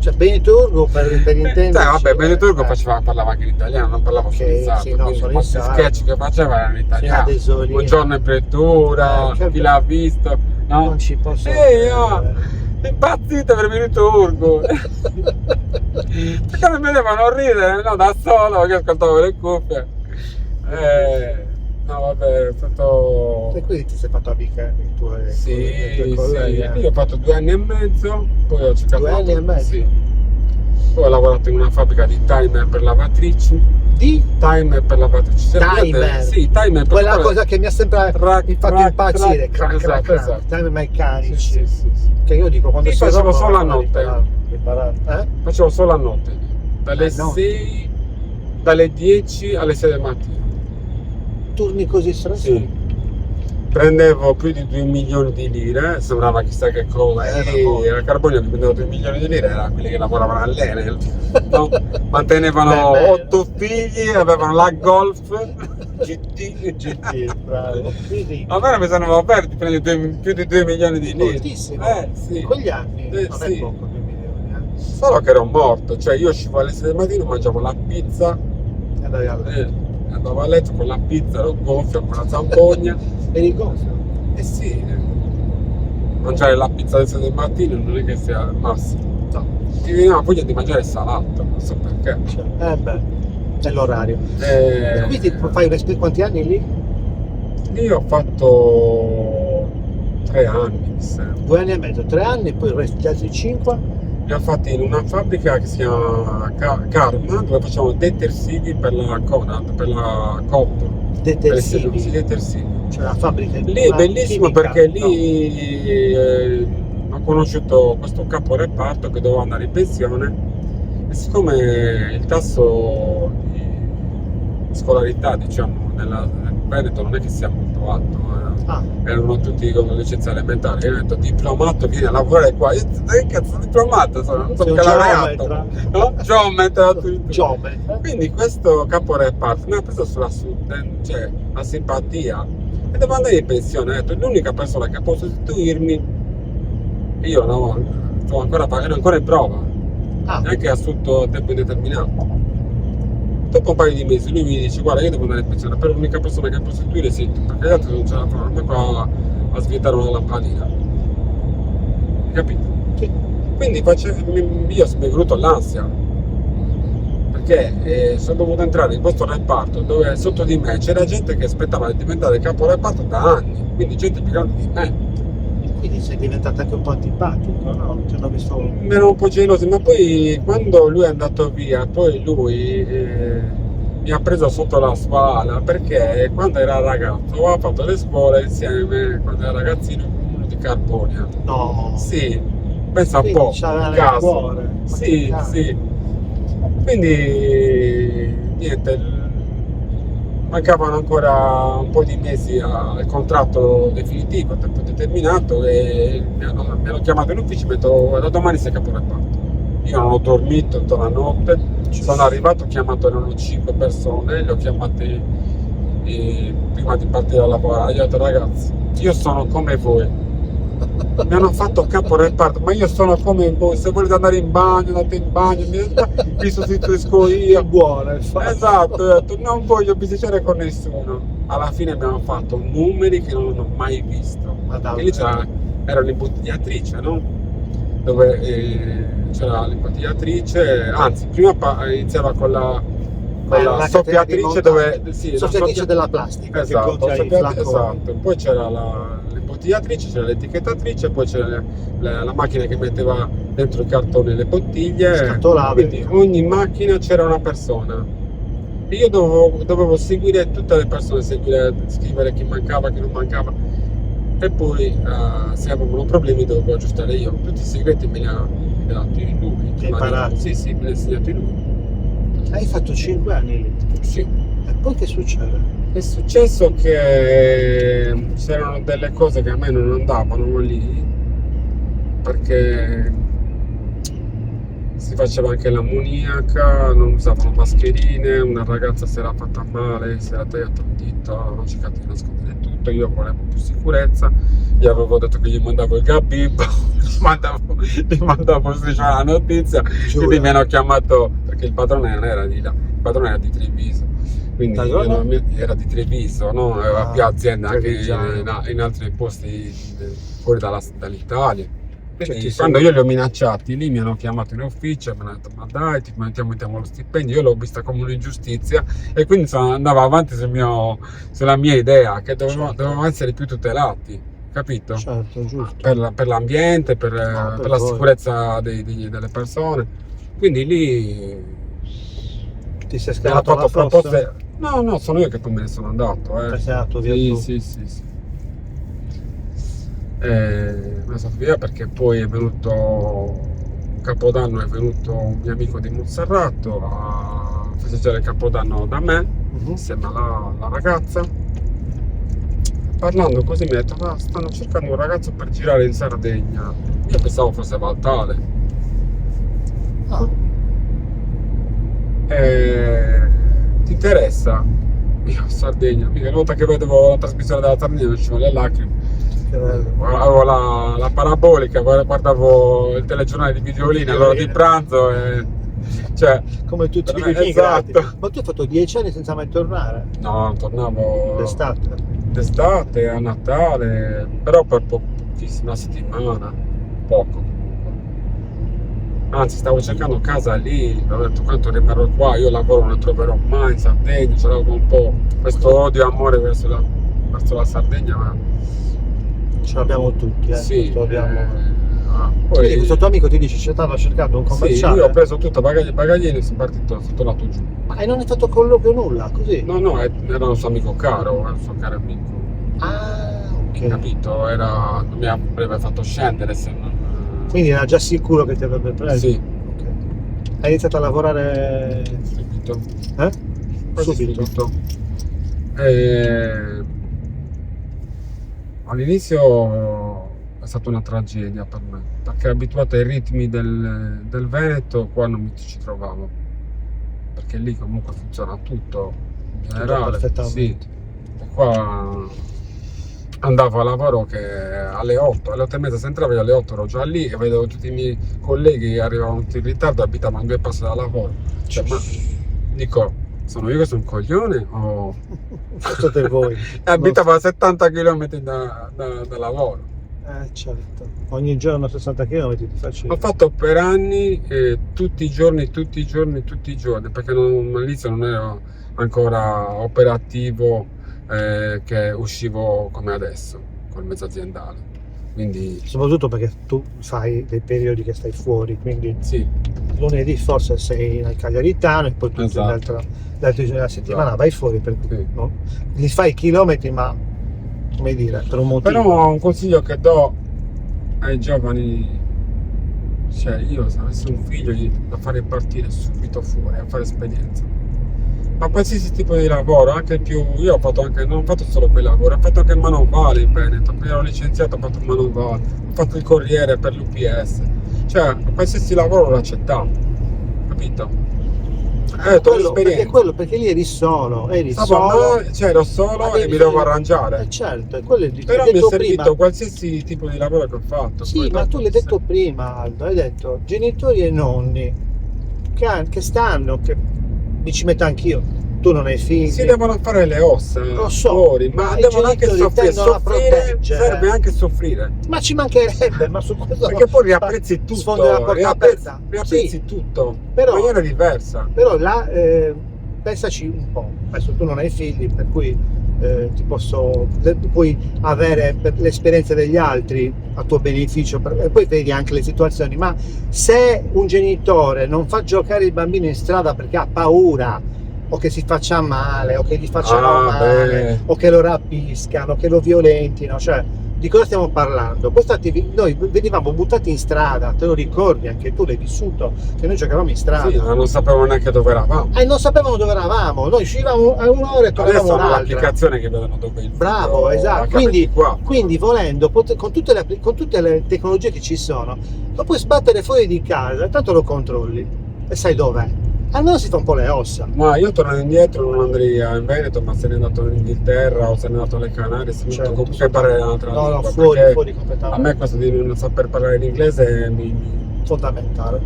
Cioè, Beniturgo per intenderci. Vabbè, Beniturgo parlava anche in italiano, non parlava solo in sardo. sì, no, Quindi solo i in pochi sardo. sketch che faceva erano in italiano. Adesolino. Buongiorno in pretura, che chi l'ha visto? No? Non ci posso Impazzite per Beniturgo. Perché mi vedevano ridere, no, da solo, che ascoltavo le cuffie. No, vabbè, è stato... E quindi ti sei fatto amica i tuoi Sì, colleghi? io ho fatto 2 anni e mezzo, poi ho cercato... 2 anni e mezzo? Sì. Poi ho lavorato in una fabbrica di timer per lavatrici. Di? Timer per lavatrici. Timer? Sì, timer per Quella cosa che mi ha sempre fatto impazzire, esatto. timer meccanici. Sì. Che io dico, quando Io si facevo rompono, solo a vanno notte. Facevo solo a notte, dalle no. 6, dalle 10 alle 6 del mattino. Turni così stressi? Sì. Prendevo più di 2 milioni di lire, sembrava chissà che cosa. A Carbonio che prendeva 2 milioni di lire era quelli che lavoravano all'Enel, no? Mantenevano 8 figli, avevano la Golf GT. Bravo. A me mi sembrava bene di prendere più di 2 milioni di lire. Moltissimo. Sì. In quegli anni non sì. è poco, 2 milioni. Solo che ero morto, cioè io uscivo alle 6 del mattino, mangiavo la pizza, Andavi a letto. andavo a letto con la pizza, ero gonfio, con la zampogna. Eri gonfio? Eh sì, mangiare la pizza alle 6 del mattino non è che sia il massimo. No. Mi veniva voglia di mangiare salato, non so perché. È l'orario. E quindi fai quanti anni lì? Lì ho fatto 3 anni, mi sembra. 2 anni e mezzo, 3 anni, poi gli altri 5? Li ho fatti in una fabbrica che si chiama Karma, dove facciamo detersivi per la Conad, per la Coop. Detersivi? Sì, detersivi. Cioè la fabbrica. Lì è bellissimo chimica, perché lì ho conosciuto questo capo reparto che doveva andare in pensione e siccome il tasso di scolarità, diciamo, nel Veneto non è che sia molto alto, erano tutti con licenza elementare, io ho detto diplomato vieni a lavorare qua, io che cazzo diplomato sono, non so che laureato, no? Geometra. Quindi questo capo reparto mi ha preso sulla cioè la simpatia e devo andare in pensione, ho detto l'unica persona che può sostituirmi, io no, ero ancora in prova, neanche assunto a tempo indeterminato. Dopo un paio di mesi lui mi dice guarda io devo andare in pensione, però l'unica persona che può sostituire sei tu, perché gli altri non ce la fanno, non qua a svitare una lampadina. Hai capito? Sì. Quindi io mi è venuto l'ansia, perché sono dovuto entrare in questo reparto dove sotto di me c'era gente che aspettava di diventare capo reparto da anni, quindi gente più grande di me. Quindi sei diventato anche un po' antipatico, no? Ti hanno visto... Mi ero un po' geloso, ma poi quando lui è andato via, poi lui mi ha preso sotto la sua ala perché quando era ragazzo aveva fatto le scuole insieme, quando era ragazzino, con uno di Carbonia. No! Sì, pensa un quindi po', c'aveva nel caso. cuore. Sì. Quindi niente, mancavano ancora un po' di mesi al contratto definitivo a tempo determinato e mi hanno chiamato in ufficio e mi hanno detto da domani sei capo reparto. Io non ho dormito tutta la notte, sono arrivato, ho chiamato, erano 5 persone, li ho chiamati prima di partire a lavorare, gli ho detto ragazzi, io sono come voi. Mi hanno fatto capo reparto, ma io sono come voi, se volete andare in bagno, andate in bagno, vi sostituisco io. È buono, Esatto, ho detto, non voglio bisticciare con nessuno. Alla fine abbiamo fatto numeri che non ho mai visto. E lì era l'imbottigliatrice, no? Dove c'era l'imbottigliatrice, anzi, prima iniziava con la soffiatrice soffiatrice della plastica. Esatto. Poi c'era l'imbottigliatrice, c'era l'etichettatrice, poi c'era la macchina che metteva dentro i cartoni le bottiglie. Scatolava. Quindi ogni macchina c'era una persona. Io dovevo seguire tutte le persone, scrivere chi mancava, chi non mancava, e poi se avevano problemi dovevo aggiustare io. Tutti i segreti me li ha dati lui. Hai imparato? Sì, me li ha insegnati lui. Hai fatto 5 anni lì. Sì. E poi che succede? È successo che c'erano delle cose che a me non andavano lì, perché si faceva anche l'ammoniaca, non usavano mascherine, una ragazza si era fatta male, si era tagliato un dito, non cercato di nascondere tutto, io volevo più sicurezza, gli avevo detto che gli mandavo il gabibbo, gli mandavo la notizia, quindi mi hanno chiamato, perché il padrone non era di là, il padrone era di Treviso, quindi era di Treviso, no? Aveva più aziende anche in altri posti fuori dall'Italia. Quindi quando io li ho minacciati, lì mi hanno chiamato in ufficio e mi hanno detto: ma dai, ti mettiamo lo stipendio. Io l'ho vista come un'ingiustizia e quindi andavo avanti sulla mia idea che dovevamo essere più tutelati, capito? Certo, giusto. Per l'ambiente, per la sicurezza delle persone. Quindi lì ti sei scalato la proposte. No, sono io che poi me ne sono andato. Sei andato via tu. Sì. Me ne sono via perché poi è venuto Capodanno, è venuto un mio amico di Monserrato a festeggiare il Capodanno da me, insieme alla ragazza. Parlando così mi ha detto: stanno cercando un ragazzo per girare in Sardegna. Io pensavo fosse Valtale. Ti interessa? Io Sardegna, mica una volta che vedevo la trasmissione della Sardegna mi uscivano le lacrime. Avevo la parabolica, guardavo il telegiornale di Videolini all'ora di pranzo e, cioè, come tutti gli immigrati. Esatto. Ma tu hai fatto 10 anni senza mai tornare? No, tornavo d'estate, a Natale, però per pochissima settimana, poco comunque. Anzi, stavo cercando casa lì, ho detto: quanto rimarrò qua, io lavoro non troverò mai in Sardegna, c'avevo un po' questo odio e amore verso la Sardegna, ma ce l'abbiamo tutti, sì, poi quindi questo tuo amico ti dice: ci stanno cercando un commerciale. Sì, io ho preso tutto bagaglini e sono partito, sono tornato giù. Ma non hai fatto colloquio nulla, così? No, era un suo amico caro, era un suo caro amico. Ok. Capito? Non mi avrebbe fatto scendere se non... Quindi era già sicuro che ti avrebbe preso? Sì. Ok. Hai iniziato a lavorare... Subito. Subito. All'inizio è stata una tragedia per me, perché abituato ai ritmi del Veneto, qua non mi ci trovavo, perché lì comunque funziona tutto in generale. Perfettamente. Sì. E qua andavo a lavoro che alle 8 e mezza si entrava, io alle 8 ero già lì e vedevo tutti i miei colleghi che arrivavano tutti in ritardo, abitavano 2 passi da lavoro. Cioè, ma dico, sono io che sono un coglione o... Fate voi. Abitavo a 70 km da lavoro. Certo. Ogni giorno 60 km ti facevi. Ho fatto per anni, tutti i giorni, perché all'inizio non ero ancora operativo, che uscivo come adesso, col mezzo aziendale. Quindi... Soprattutto perché tu fai dei periodi che stai fuori, quindi sì. Lunedì forse sei nel Cagliaritano e poi tutti gli altri giorni della settimana vai fuori, per cui no? Li fai chilometri, ma come dire, per un motivo. Però un consiglio che do ai giovani, cioè io se avessi un figlio da fare partire subito fuori a fare esperienza, ma qualsiasi tipo di lavoro, anche più, io ho fatto anche, non ho fatto solo quei lavori, ho fatto anche il manovale in Veneto, appena ero licenziato ho fatto il manovale, ho fatto il corriere per l'UPS, cioè qualsiasi lavoro lo accettavo, capito? Perché lì eri solo, ero solo e mi dovevo arrangiare. Certo, quello è però mi è servito prima. Qualsiasi tipo di lavoro che ho fatto. Sì, ma tu l'hai detto prima, Aldo, hai detto genitori e nonni che stanno, che mi ci metto anch'io, tu non hai figli. Si devono fare le ossa fuori, ma devono anche soffrire, serve anche soffrire. Ma ci mancherebbe, ma su questo... Perché poi riapprezzi tutto, riapprezzi tutto, però, in maniera diversa. Però là, pensaci un po', adesso tu non hai figli, per cui puoi avere l'esperienza degli altri a tuo beneficio, e poi vedi anche le situazioni, ma se un genitore non fa giocare il bambino in strada perché ha paura o che si faccia male, o che gli facciano male, beh. o che lo rapiscano, o che lo violentino, cioè di cosa stiamo parlando? Noi venivamo buttati in strada, te lo ricordi, anche tu l'hai vissuto, che noi giocavamo in strada. Sì, ma non sapevamo neanche dove eravamo. E non sapevamo dove eravamo, noi uscivamo a un'ora e tornavamo Adesso hanno un'altra. l'applicazione che vedono dove il Bravo, figlio esatto. H24. Quindi volendo, con tutte le tecnologie che ci sono, lo puoi sbattere fuori di casa, tanto lo controlli e sai dov'è. Almeno si fa un po' le ossa. Ma io tornando indietro non andrei in Veneto, ma se n'è andato in Inghilterra o se n'è andato alle Canarie, se n'è Certo. andato comunque parlare un'altra No, lingua. fuori perché completamente. a me questo di non saper parlare l'inglese Fondamentale.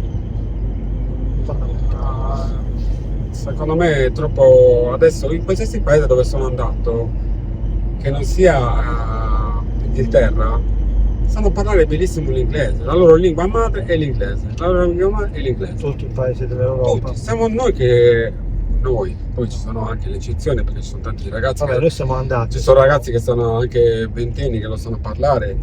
secondo me è troppo. Adesso in qualsiasi paese dove sono andato, che non sia Inghilterra, sanno parlare benissimo l'inglese. La loro lingua madre è l'inglese. La loro lingua madre è l'inglese. Tutti i paesi dell'Europa. Tutti, siamo noi, poi ci sono anche le eccezioni perché ci sono tanti ragazzi. Vabbè, noi siamo andati. Ci sono ragazzi che sono anche ventenni che lo sanno parlare.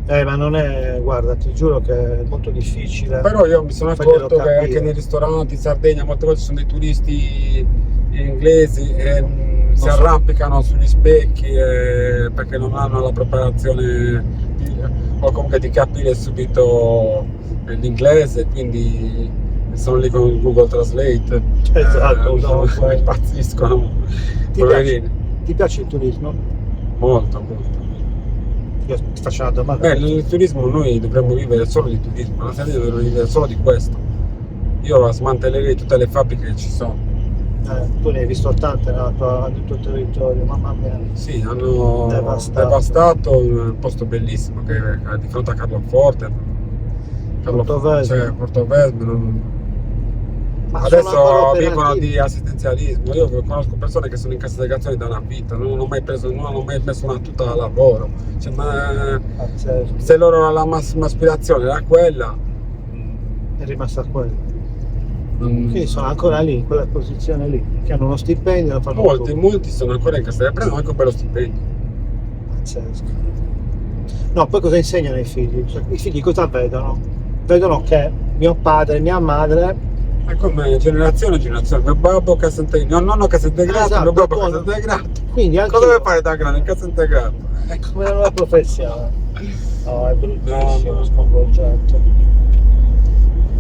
Ma non è, guarda, ti giuro che è molto difficile. Però io mi sono farglielo accorto che capire. anche nei ristoranti in Sardegna molte volte ci sono dei turisti inglesi e si so. arrampicano sugli specchi perché non hanno la preparazione o comunque di capire subito l'inglese, quindi sono lì con Google Translate. Esatto, no, impazziscono. Ti Poverini. Ti piace il turismo? Molto, molto. Io ti faccio una domanda. Beh, nel turismo noi dovremmo vivere solo di turismo, la Sardegna dovrebbe vivere solo di questo. Io smantellerei tutte le fabbriche che ci sono. Tu ne hai visto tante nel tuo territorio, mamma mia. Sì, hanno Devastato. devastato un posto bellissimo che è di fronte a Carloforte. Portovesme. Cioè, Portovesme Ma sono ancora adesso operativi? vivono di assistenzialismo. Io conosco persone che sono in cassa integrazione da una vita, non hanno mai messo una tuta a lavoro. Cioè, Pazzesco. se loro la massima aspirazione era quella, È rimasta quello. Quindi sono ancora lì, in quella posizione lì, che hanno uno stipendio e lo fanno molti sono ancora in cassa, prendono anche un bello stipendio. Pazzesco. No, poi cosa insegnano ai figli? Cioè, i figli cosa vedono? Vedono che mio padre e mia madre È come generazione, mio babbo cassa integrata, mio nonno cassa integrata, Esatto, mio babbo buono. cassa integrata. quindi anche Cosa deve fare da grande? In cassa integrata? come una professione. No, è bruttissimo, No. sconvolgente.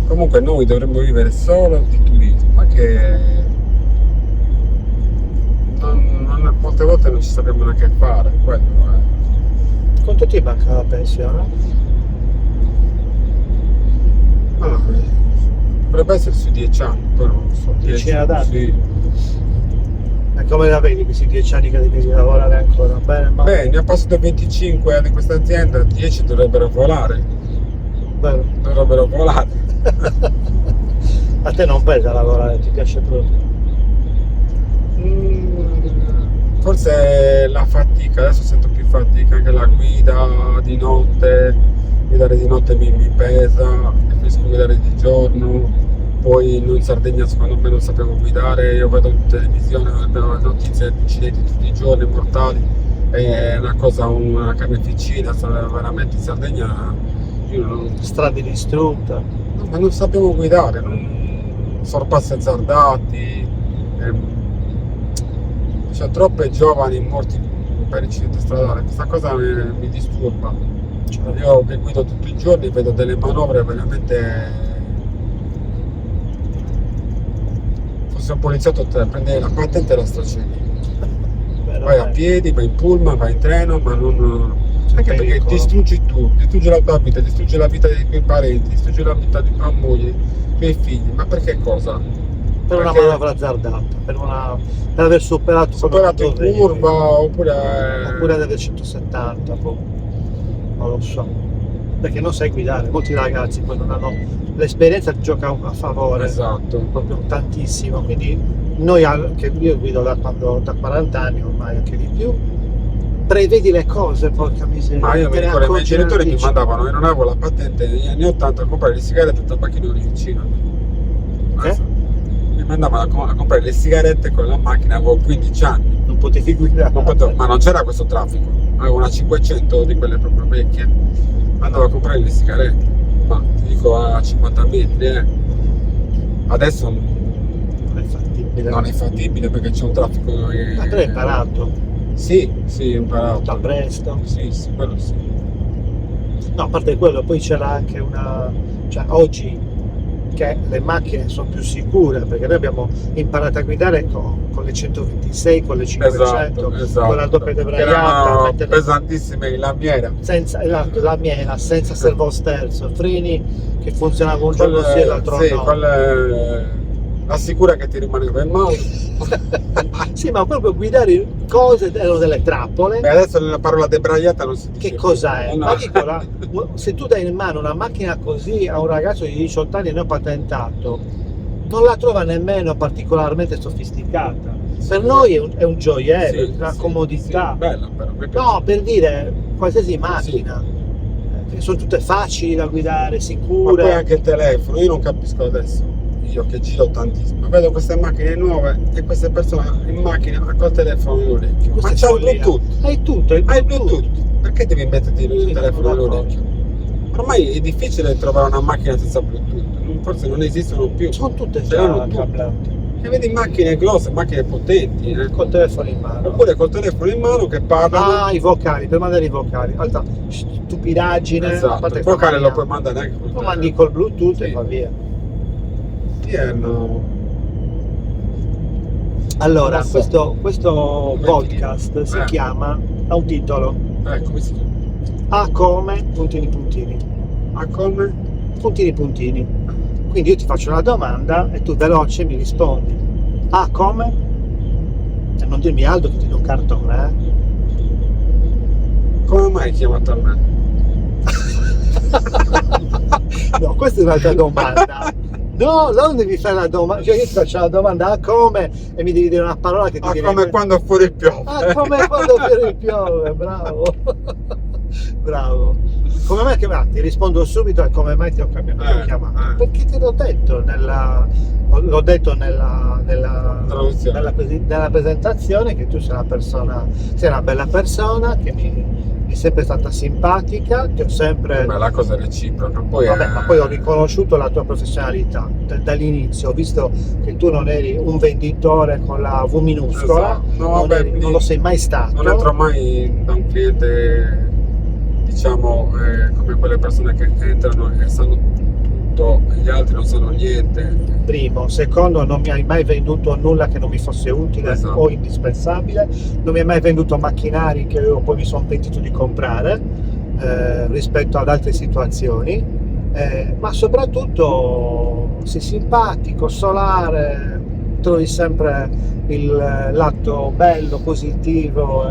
Comunque noi dovremmo vivere solo di turismo, ma che molte volte non ci sappiamo neanche fare, quello è. Quanto ti manca la pensione? Dovrebbe essere sui 10 anni, però non so. 10 d'anni? Sì. E come la vedi questi 10 anni che devi lavorare ancora? Bene, ma Beh, ne ho passato 25 di questa azienda, 10 dovrebbero volare. bello. Dovrebbero volare. A te non pesa lavorare, ti piace proprio? Forse la fatica, adesso sento più fatica, anche la guida di notte, guidare di notte mi pesa, preferisco guidare di giorno, poi noi in Sardegna secondo me non sappiamo guidare, io vedo in televisione, vedo notizie di incidenti tutti i giorni mortali, è una carneficina, veramente in Sardegna io non, Strade distrutte. no, ma non sappiamo guidare, sorpassi azzardati, c'è troppe giovani morti per incidente stradale, questa cosa mi disturba. Io che guido tutti i giorni vedo delle manovre veramente. Fossi un poliziotto prendere la patente e la straccioni. Vai a piedi, vai in pullman, vai in treno, ma non. Anche perché distruggi tutto, distruggi la tua vita, distruggi la vita dei tuoi parenti, distruggi la vita di tua moglie, dei tuoi figli, ma perché cosa? Per una Perché manovra azzardata, per aver superato in curva oppure ad aver 170, non lo so, perché non sai guidare. Molti ragazzi poi non hanno l'esperienza, gioca a favore, esatto. proprio tantissimo. Quindi che io guido da 40 anni ormai, anche di più, prevedi le cose, porca miseria. Ma io mi te ne ricordo i miei accorgi in genitori mi anticipo. mandavano, io non avevo la patente negli anni 80 a comprare le sigarette al tabacchino di vicino. Mi mandavano a comprare le sigarette con la macchina, avevo 15 anni. Non potevi guidare. Ma non c'era questo traffico, avevo una 500 di quelle proprio vecchie, andavo a comprare le sigarette, ma ti dico a 50 metri, Adesso Non è fattibile. fattibile. Non è fattibile perché c'è un traffico. Ma tu hai imparato Sì, ho imparato. da presto. Sì, quello sì. No, a parte quello, poi c'era anche cioè oggi che le macchine sono più sicure, perché noi abbiamo imparato a guidare con le 126, con le 500, con la doppia debraiata, Erano pesantissime in lamiera. senza la miela, senza servosterzo, freni che funzionavano un giorno sì e l'altro sì, no. assicura che ti rimaneva in mano. Sì, ma proprio guidare cose erano delle trappole. E adesso la parola debraiata non si dice Che più. cosa è? No. Ma dico, se tu dai in mano una macchina così a un ragazzo di 18 anni non patentato, non la trova nemmeno particolarmente sofisticata. Per noi è un gioiello, Sì, una sì, comodità. sì, bella, però, mi piace. No, per dire qualsiasi macchina. Sono tutte facili da guidare, Ma sicure. poi anche il telefono, io non capisco adesso, io che giro tantissimo, vedo queste macchine nuove e queste persone in macchina col telefono in orecchio. Questa Ma è c'è il follia. Bluetooth. Hai tutto, il Hai il Bluetooth. Bluetooth. Perché devi metterti il Sì, telefono sono all'orecchio? Ormai è difficile trovare una macchina senza Bluetooth, forse non esistono più. Sono tutte Ce l'hanno già tutte. cablate. E vedi macchine grosse, macchine potenti, Col telefono in mano. oppure col telefono in mano che parlano. I vocali, per mandare i vocali. Altra stupidaggine. A Esatto, parte il vocale che lo puoi mandare anche col lo mandi col Bluetooth e Sì. va via. no. Allora, Non so. questo Come podcast si Eh. chiama, ha un titolo, Come si chiama? A come puntini puntini. A come? Puntini puntini. Quindi io ti faccio una domanda e tu veloce mi rispondi. A come? E non dirmi Aldo che ti do un cartone, Come mai hai chiamato a me? No, questa è un'altra domanda. No, non devi fare la domanda. Cioè io ti faccio la domanda a come e mi devi dire una parola che ti viene in Come mente. quando fuori piove. Come quando piove, bravo. Bravo. Come mai chiamati? Ti rispondo subito a come mai ti ho chiamato. Perché te l'ho detto nella nella presentazione che tu sei una bella persona che mi è sempre stata simpatica, ti ho sempre. Beh, la cosa è reciproca. Poi Vabbè, ma poi ho riconosciuto la tua professionalità dall'inizio, ho visto che tu non eri un venditore con la V minuscola, Esatto. non lo sei mai stato. Non entro mai da un cliente, diciamo, come quelle persone che entrano e sanno tutto e gli altri non sanno niente. Primo, secondo, non mi hai mai venduto nulla che non mi fosse utile Esatto. o indispensabile, non mi hai mai venduto macchinari che io poi mi sono pentito di comprare rispetto ad altre situazioni, ma soprattutto sei simpatico, solare, trovi sempre il lato bello, positivo,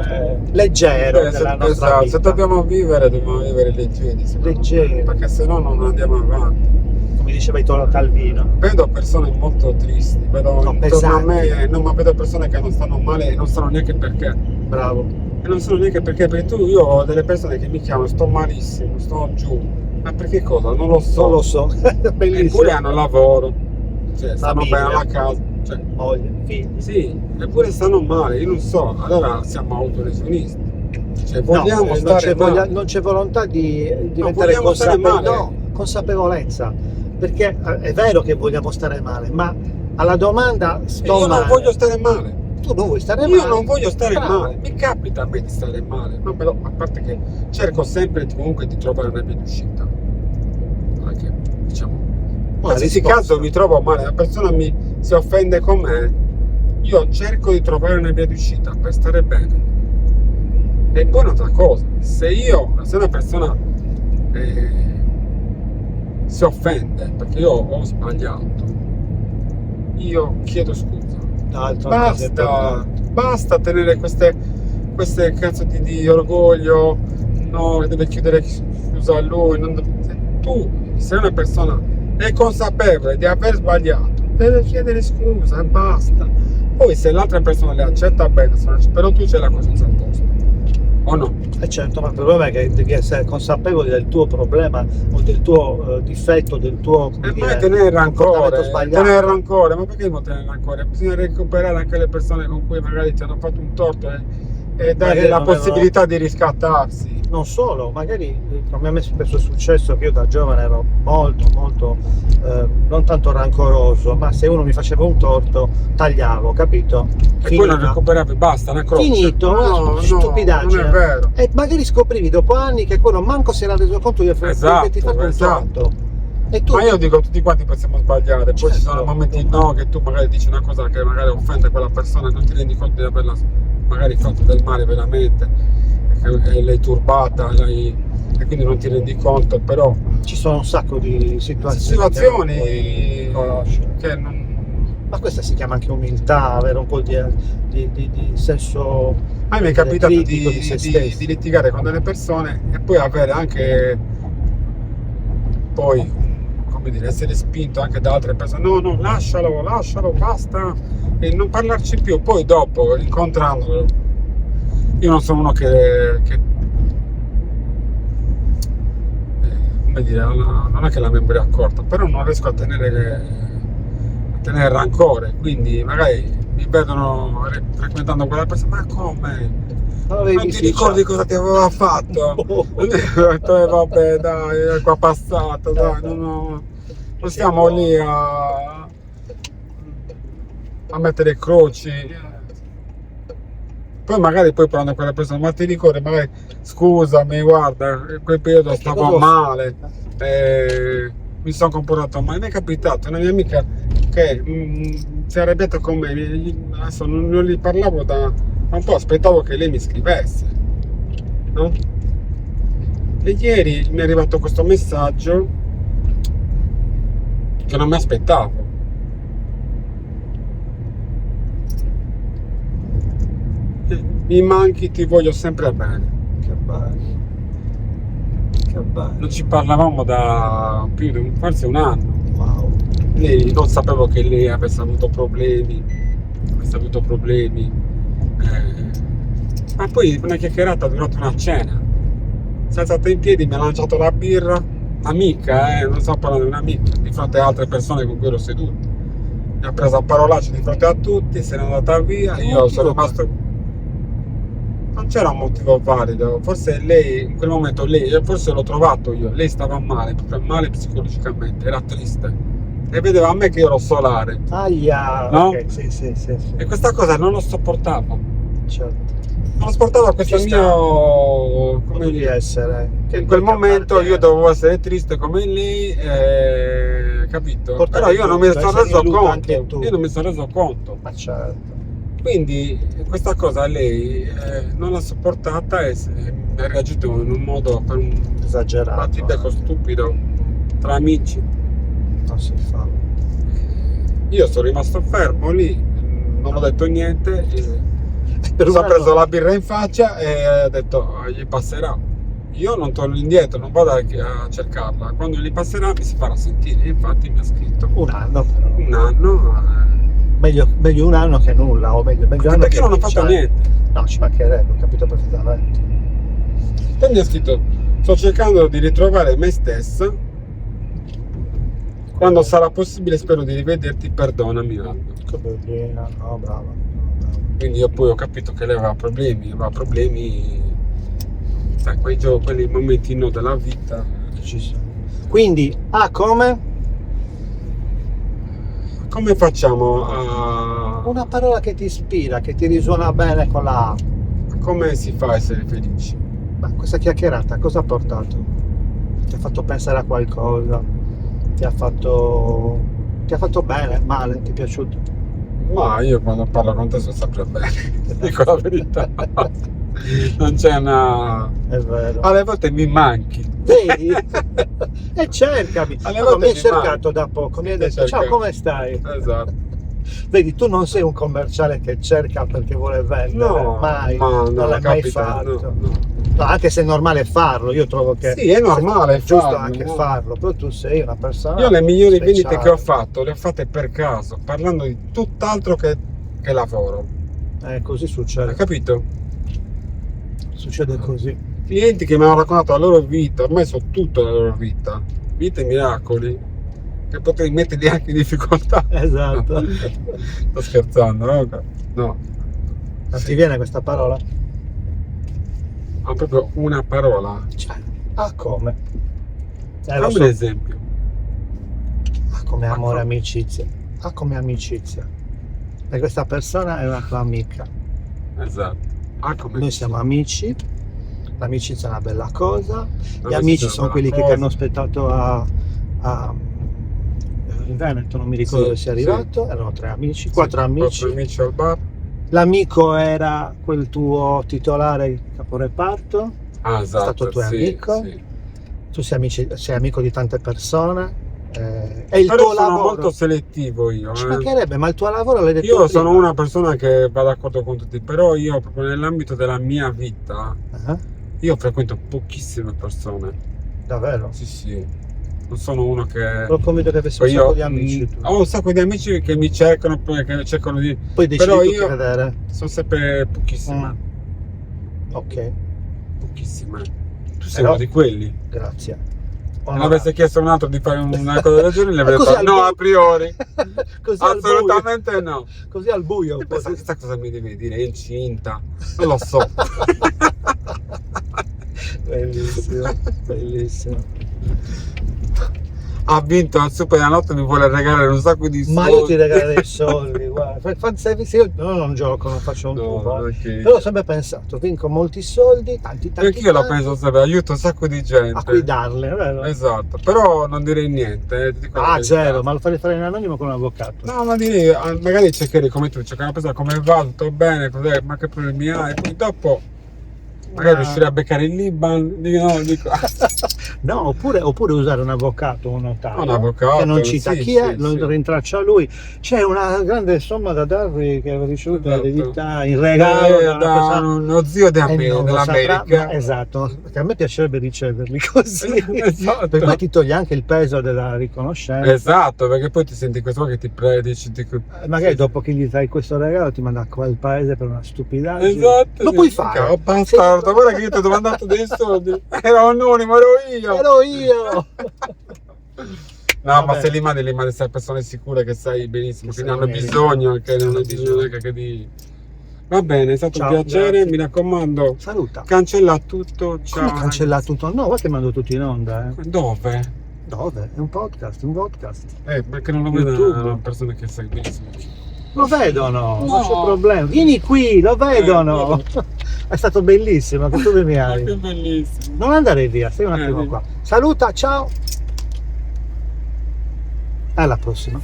leggero della nostra Esatto. vita. Se dobbiamo vivere leggeri, Leggeri. perché se no non andiamo avanti. Come diceva Italo Calvino. Vedo persone molto tristi, vedo intorno a pesanti. me, no, ma vedo persone che non stanno male e non sanno neanche perché. Bravo. E non sanno neanche perché io ho delle persone che mi chiamano, sto malissimo, sto giù. Ma perché cosa? Non lo so. Non lo so. Bellissimo. Eppure hanno lavoro, cioè, stanno Famiglia. bene alla casa. Cioè, Moglie, figli. sì, eppure stanno male, io non so. Allora siamo autolesionisti. Cioè, No, vogliamo non stare male. non c'è volontà di diventare vogliamo stare male. No, consapevolezza. Perché è vero che vogliamo stare male, ma alla domanda E sto io male. non voglio stare male. Tu non vuoi stare male. Io non voglio stare Bravo. male, mi capita a me di stare male, ma però, a parte che cerco sempre comunque di trovare una via d'uscita. Anche, diciamo, in qualsiasi risposta. caso mi trovo male, la persona si offende con me, io cerco di trovare una via d'uscita per stare bene. E poi un'altra cosa, se una persona si offende perché io ho sbagliato, io chiedo scusa. Basta tenere queste cazzo di orgoglio, no, deve chiusa a lui. Se tu sei una persona è consapevole di aver sbagliato, deve chiedere scusa e basta. Poi se l'altra persona le accetta bene, però tu c'è la coscienza a posto, o no? Certo, ma il problema è che devi essere consapevole del tuo problema o del tuo difetto, del tuo Mai tenere comportamento sbagliato. ma perché devo tenere rancore? Bisogna recuperare anche le persone con cui magari ti hanno fatto un torto e dargli Magari la non possibilità di riscattarsi. Non solo, magari come a me spesso è successo che io da giovane ero molto non tanto rancoroso, ma se uno mi faceva un torto, tagliavo, capito? E poi non recuperavi, basta, una croce. Finito, una stupidaggine. Non è vero. E magari scoprivi dopo anni che quello manco si era reso conto di aver ti fatto un torto. E tu, ma io dico, tutti quanti possiamo sbagliare, poi certo, ci sono momenti che tu magari dici una cosa che magari offende quella persona e non ti rendi conto di averla magari fatto del male veramente, e l'hai turbata, e quindi non ti rendi conto, però ci sono un sacco di situazioni che non... Ma questa si chiama anche umiltà, avere un po' di senso. A me mi è capitato di di litigare con delle persone e poi avere anche poi, come dire, essere spinto anche da altre persone, no, lascialo, basta, e non parlarci più. Poi dopo, incontrandolo, io non sono uno che come dire, non è che la memoria è corta, però non riesco a tenere rancore, quindi magari mi vedono frequentando quella persona, ma come? Non ti ricordi cosa ti aveva fatto? Vabbè, dai, è qua passato, dai, non stiamo lì a mettere croci. Poi magari parlando con quella persona, ma ti ricordi, magari scusami, guarda, in quel periodo stavo male, mi sono comportato male. Mi è capitato una mia amica che si è arrabbiata con me, adesso non gli parlavo da un po', aspettavo che lei mi scrivesse, no? E ieri mi è arrivato questo messaggio che non mi aspettavo. Mi manchi, ti voglio sempre bene. Che bello. Non ci parlavamo da più di forse un anno. Wow. Lei, non sapevo che lei avesse avuto problemi. Ma poi una chiacchierata durante una cena. Si è alzata in piedi, mi ha lanciato la birra. Amica, non sto parlando di un'amica, di fronte a altre persone con cui ero seduto. Mi ha preso a parolacce di fronte a tutti, se n'è andata via. Io sono rimasto. Non c'era un motivo valido, forse lei, in quel momento forse l'ho trovato io, lei stava male, proprio male psicologicamente, era triste e vedeva a me che io ero solare. Aia, no? Ok, sì. E questa cosa non lo sopportavo. Certo. Non sopportavo questo mio, come di dire, essere. Che in quel momento io dovevo essere triste come lei, capito? Però io non mi sono reso conto. Io non mi sono reso conto. Ma certo. Quindi questa cosa lei non l'ha sopportata e ha reagito in un modo per un esagerato, battibecco stupido tra amici. Non si fa. Io sono rimasto fermo lì, non ho detto niente, Per ho preso la birra in faccia e ho detto gli passerà. Io non torno indietro, non vado a cercarla, quando gli passerà mi si farà sentire. Infatti mi ha scritto un anno però. Un anno. Meglio un anno che nulla, o meglio un anno perché che non ho fatto niente. No, ci mancherebbe, ho capito perfettamente. Poi mi ha scritto: sto cercando di ritrovare me stessa. Quando sarà possibile spero di rivederti, perdonami Aldo. Che bellina, no, brava. Quindi io poi ho capito che lei aveva problemi, sai, quei momenti della vita Ci sono. Quindi, come facciamo a... Una parola che ti ispira, che ti risuona bene con la A. Come si fa a essere felici? Ma questa chiacchierata cosa ha portato? Ti ha fatto pensare a qualcosa? Ti ha fatto bene, male, ti è piaciuto? Ma io quando parlo con te sono sempre bene, dico la verità. Non c'è una... È vero. Alle volte mi manchi. Vedi? E cercami. Mi hai cercato da poco, mi hai detto ciao, come stai? Esatto. Vedi, tu non sei un commerciale che cerca perché vuole vendere, No, mai, ma non l'hai mai fatto. No, anche se è normale farlo, io trovo che sì, è normale, è giusto farlo, anche no? farlo, però tu sei una persona. Io le migliori speciale. vendite che ho fatto le ho fatte per caso, parlando di tutt'altro che lavoro. Così succede. Hai capito? Succede così. Clienti che mi hanno raccontato la loro vita, ormai so tutto la loro vita, vite e miracoli, che potrei metterli anche in difficoltà. Esatto. Sto scherzando, no? No. Non ti viene questa parola? Ha proprio una parola. Cioè, come? Fammi un esempio. come amore e amicizia. A come amicizia. E questa persona è una tua amica. Esatto. A come Noi siamo amici, l'amicizia è una bella cosa. Gli L'amicizia amici è sono una quelli che cosa. ti hanno aspettato in Veneto, non mi ricordo Sì, dove sia sì. arrivato, erano 3 amici, 4 Sì, amici. 4 amici al bar. L'amico era quel tuo titolare caporeparto, Ah, esatto. è stato tuo sì, amico. sì. Tu sei amico di tante persone. E il Però tuo sono lavoro. molto selettivo io. Ci mancherebbe, ma il tuo lavoro l'hai detto Io sono prima. una persona che va d'accordo con tutti, però io proprio nell'ambito della mia vita, Ah, io frequento pochissime persone. davvero? Sì, sì. Non sono uno che... Ero convinto che avessi Poi un io sacco di amici tu. ho un sacco di amici che mi cercano, che cercano di... Poi decidi però tu io che vedere. sono sempre pochissime. Ok, Pochissime. Tu sei Però- uno di quelli. grazie. Se mi avesse chiesto un altro di fare una cosa del genere, le avrei Così detto al no, buio. a priori. Così al buio. Assolutamente no. Così al buio. Io penso, chissà cosa mi devi dire, è incinta. Non lo so. Bellissimo, bellissimo. Ha vinto al Superenalotto, mi vuole regalare un sacco di soldi. Ma io ti regalerei i soldi, guarda. Io non gioco, non faccio un No, tubo. ok. Però ho sempre pensato, vinco molti soldi, tanti. Perché io la penso sempre, aiuto un sacco di gente. A cui darle, vero? Esatto, però non direi niente. Ti dico la Ah, verità. zero, ma lo farei fare in anonimo con un avvocato. No, ma direi, magari cercherei come tu, cercare una persona come va, tutto bene, cos'è, ma che problemi hai, e poi dopo magari riuscire a beccare il Liban, dico, No, oppure usare un avvocato, un notaio, Un avvocato, che non cita sì, chi è, sì, lo sì. rintraccia lui. C'è una grande somma da darvi che aveva ricevuto Esatto. dall'eredità in regalo da una da persona. uno zio E non lo saprà, dell'America. ma esatto, perché a me piacerebbe riceverli così. Esatto. Per poi ti toglie anche il peso della riconoscenza. Esatto, perché poi ti senti questo che ti predici. Magari dopo che gli dai questo regalo ti manda a quel paese per una stupidaggine. Esatto. Lo puoi fare. Oh, bastardo, guarda che io ti ho domandato dei soldi. Era anonimo, ero io. Ero io! No, ma Vabbè. se li mandi sei persone sicure che sai benissimo, Che che ne se hanno lo meritano. bisogno, che non Hanno hai bisogno bisogno. che di... Va bene, è stato Ciao, un piacere, grazie. mi raccomando, Saluta. cancella tutto, ciao. Come cancella tutto? No, guarda che mando tutto in onda, Dove? Dove? È un podcast, Perché non lo YouTube. vedono persone che sai benissimo. Lo vedono, No. non c'è problema. Vieni qui, lo vedono. È stato bellissimo, che tu mi Ma hai. che bellissimo. Non andare via, stai un attimo sì. qua. Saluta, ciao. Alla prossima.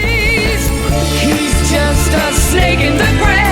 He's just a snake in the grass.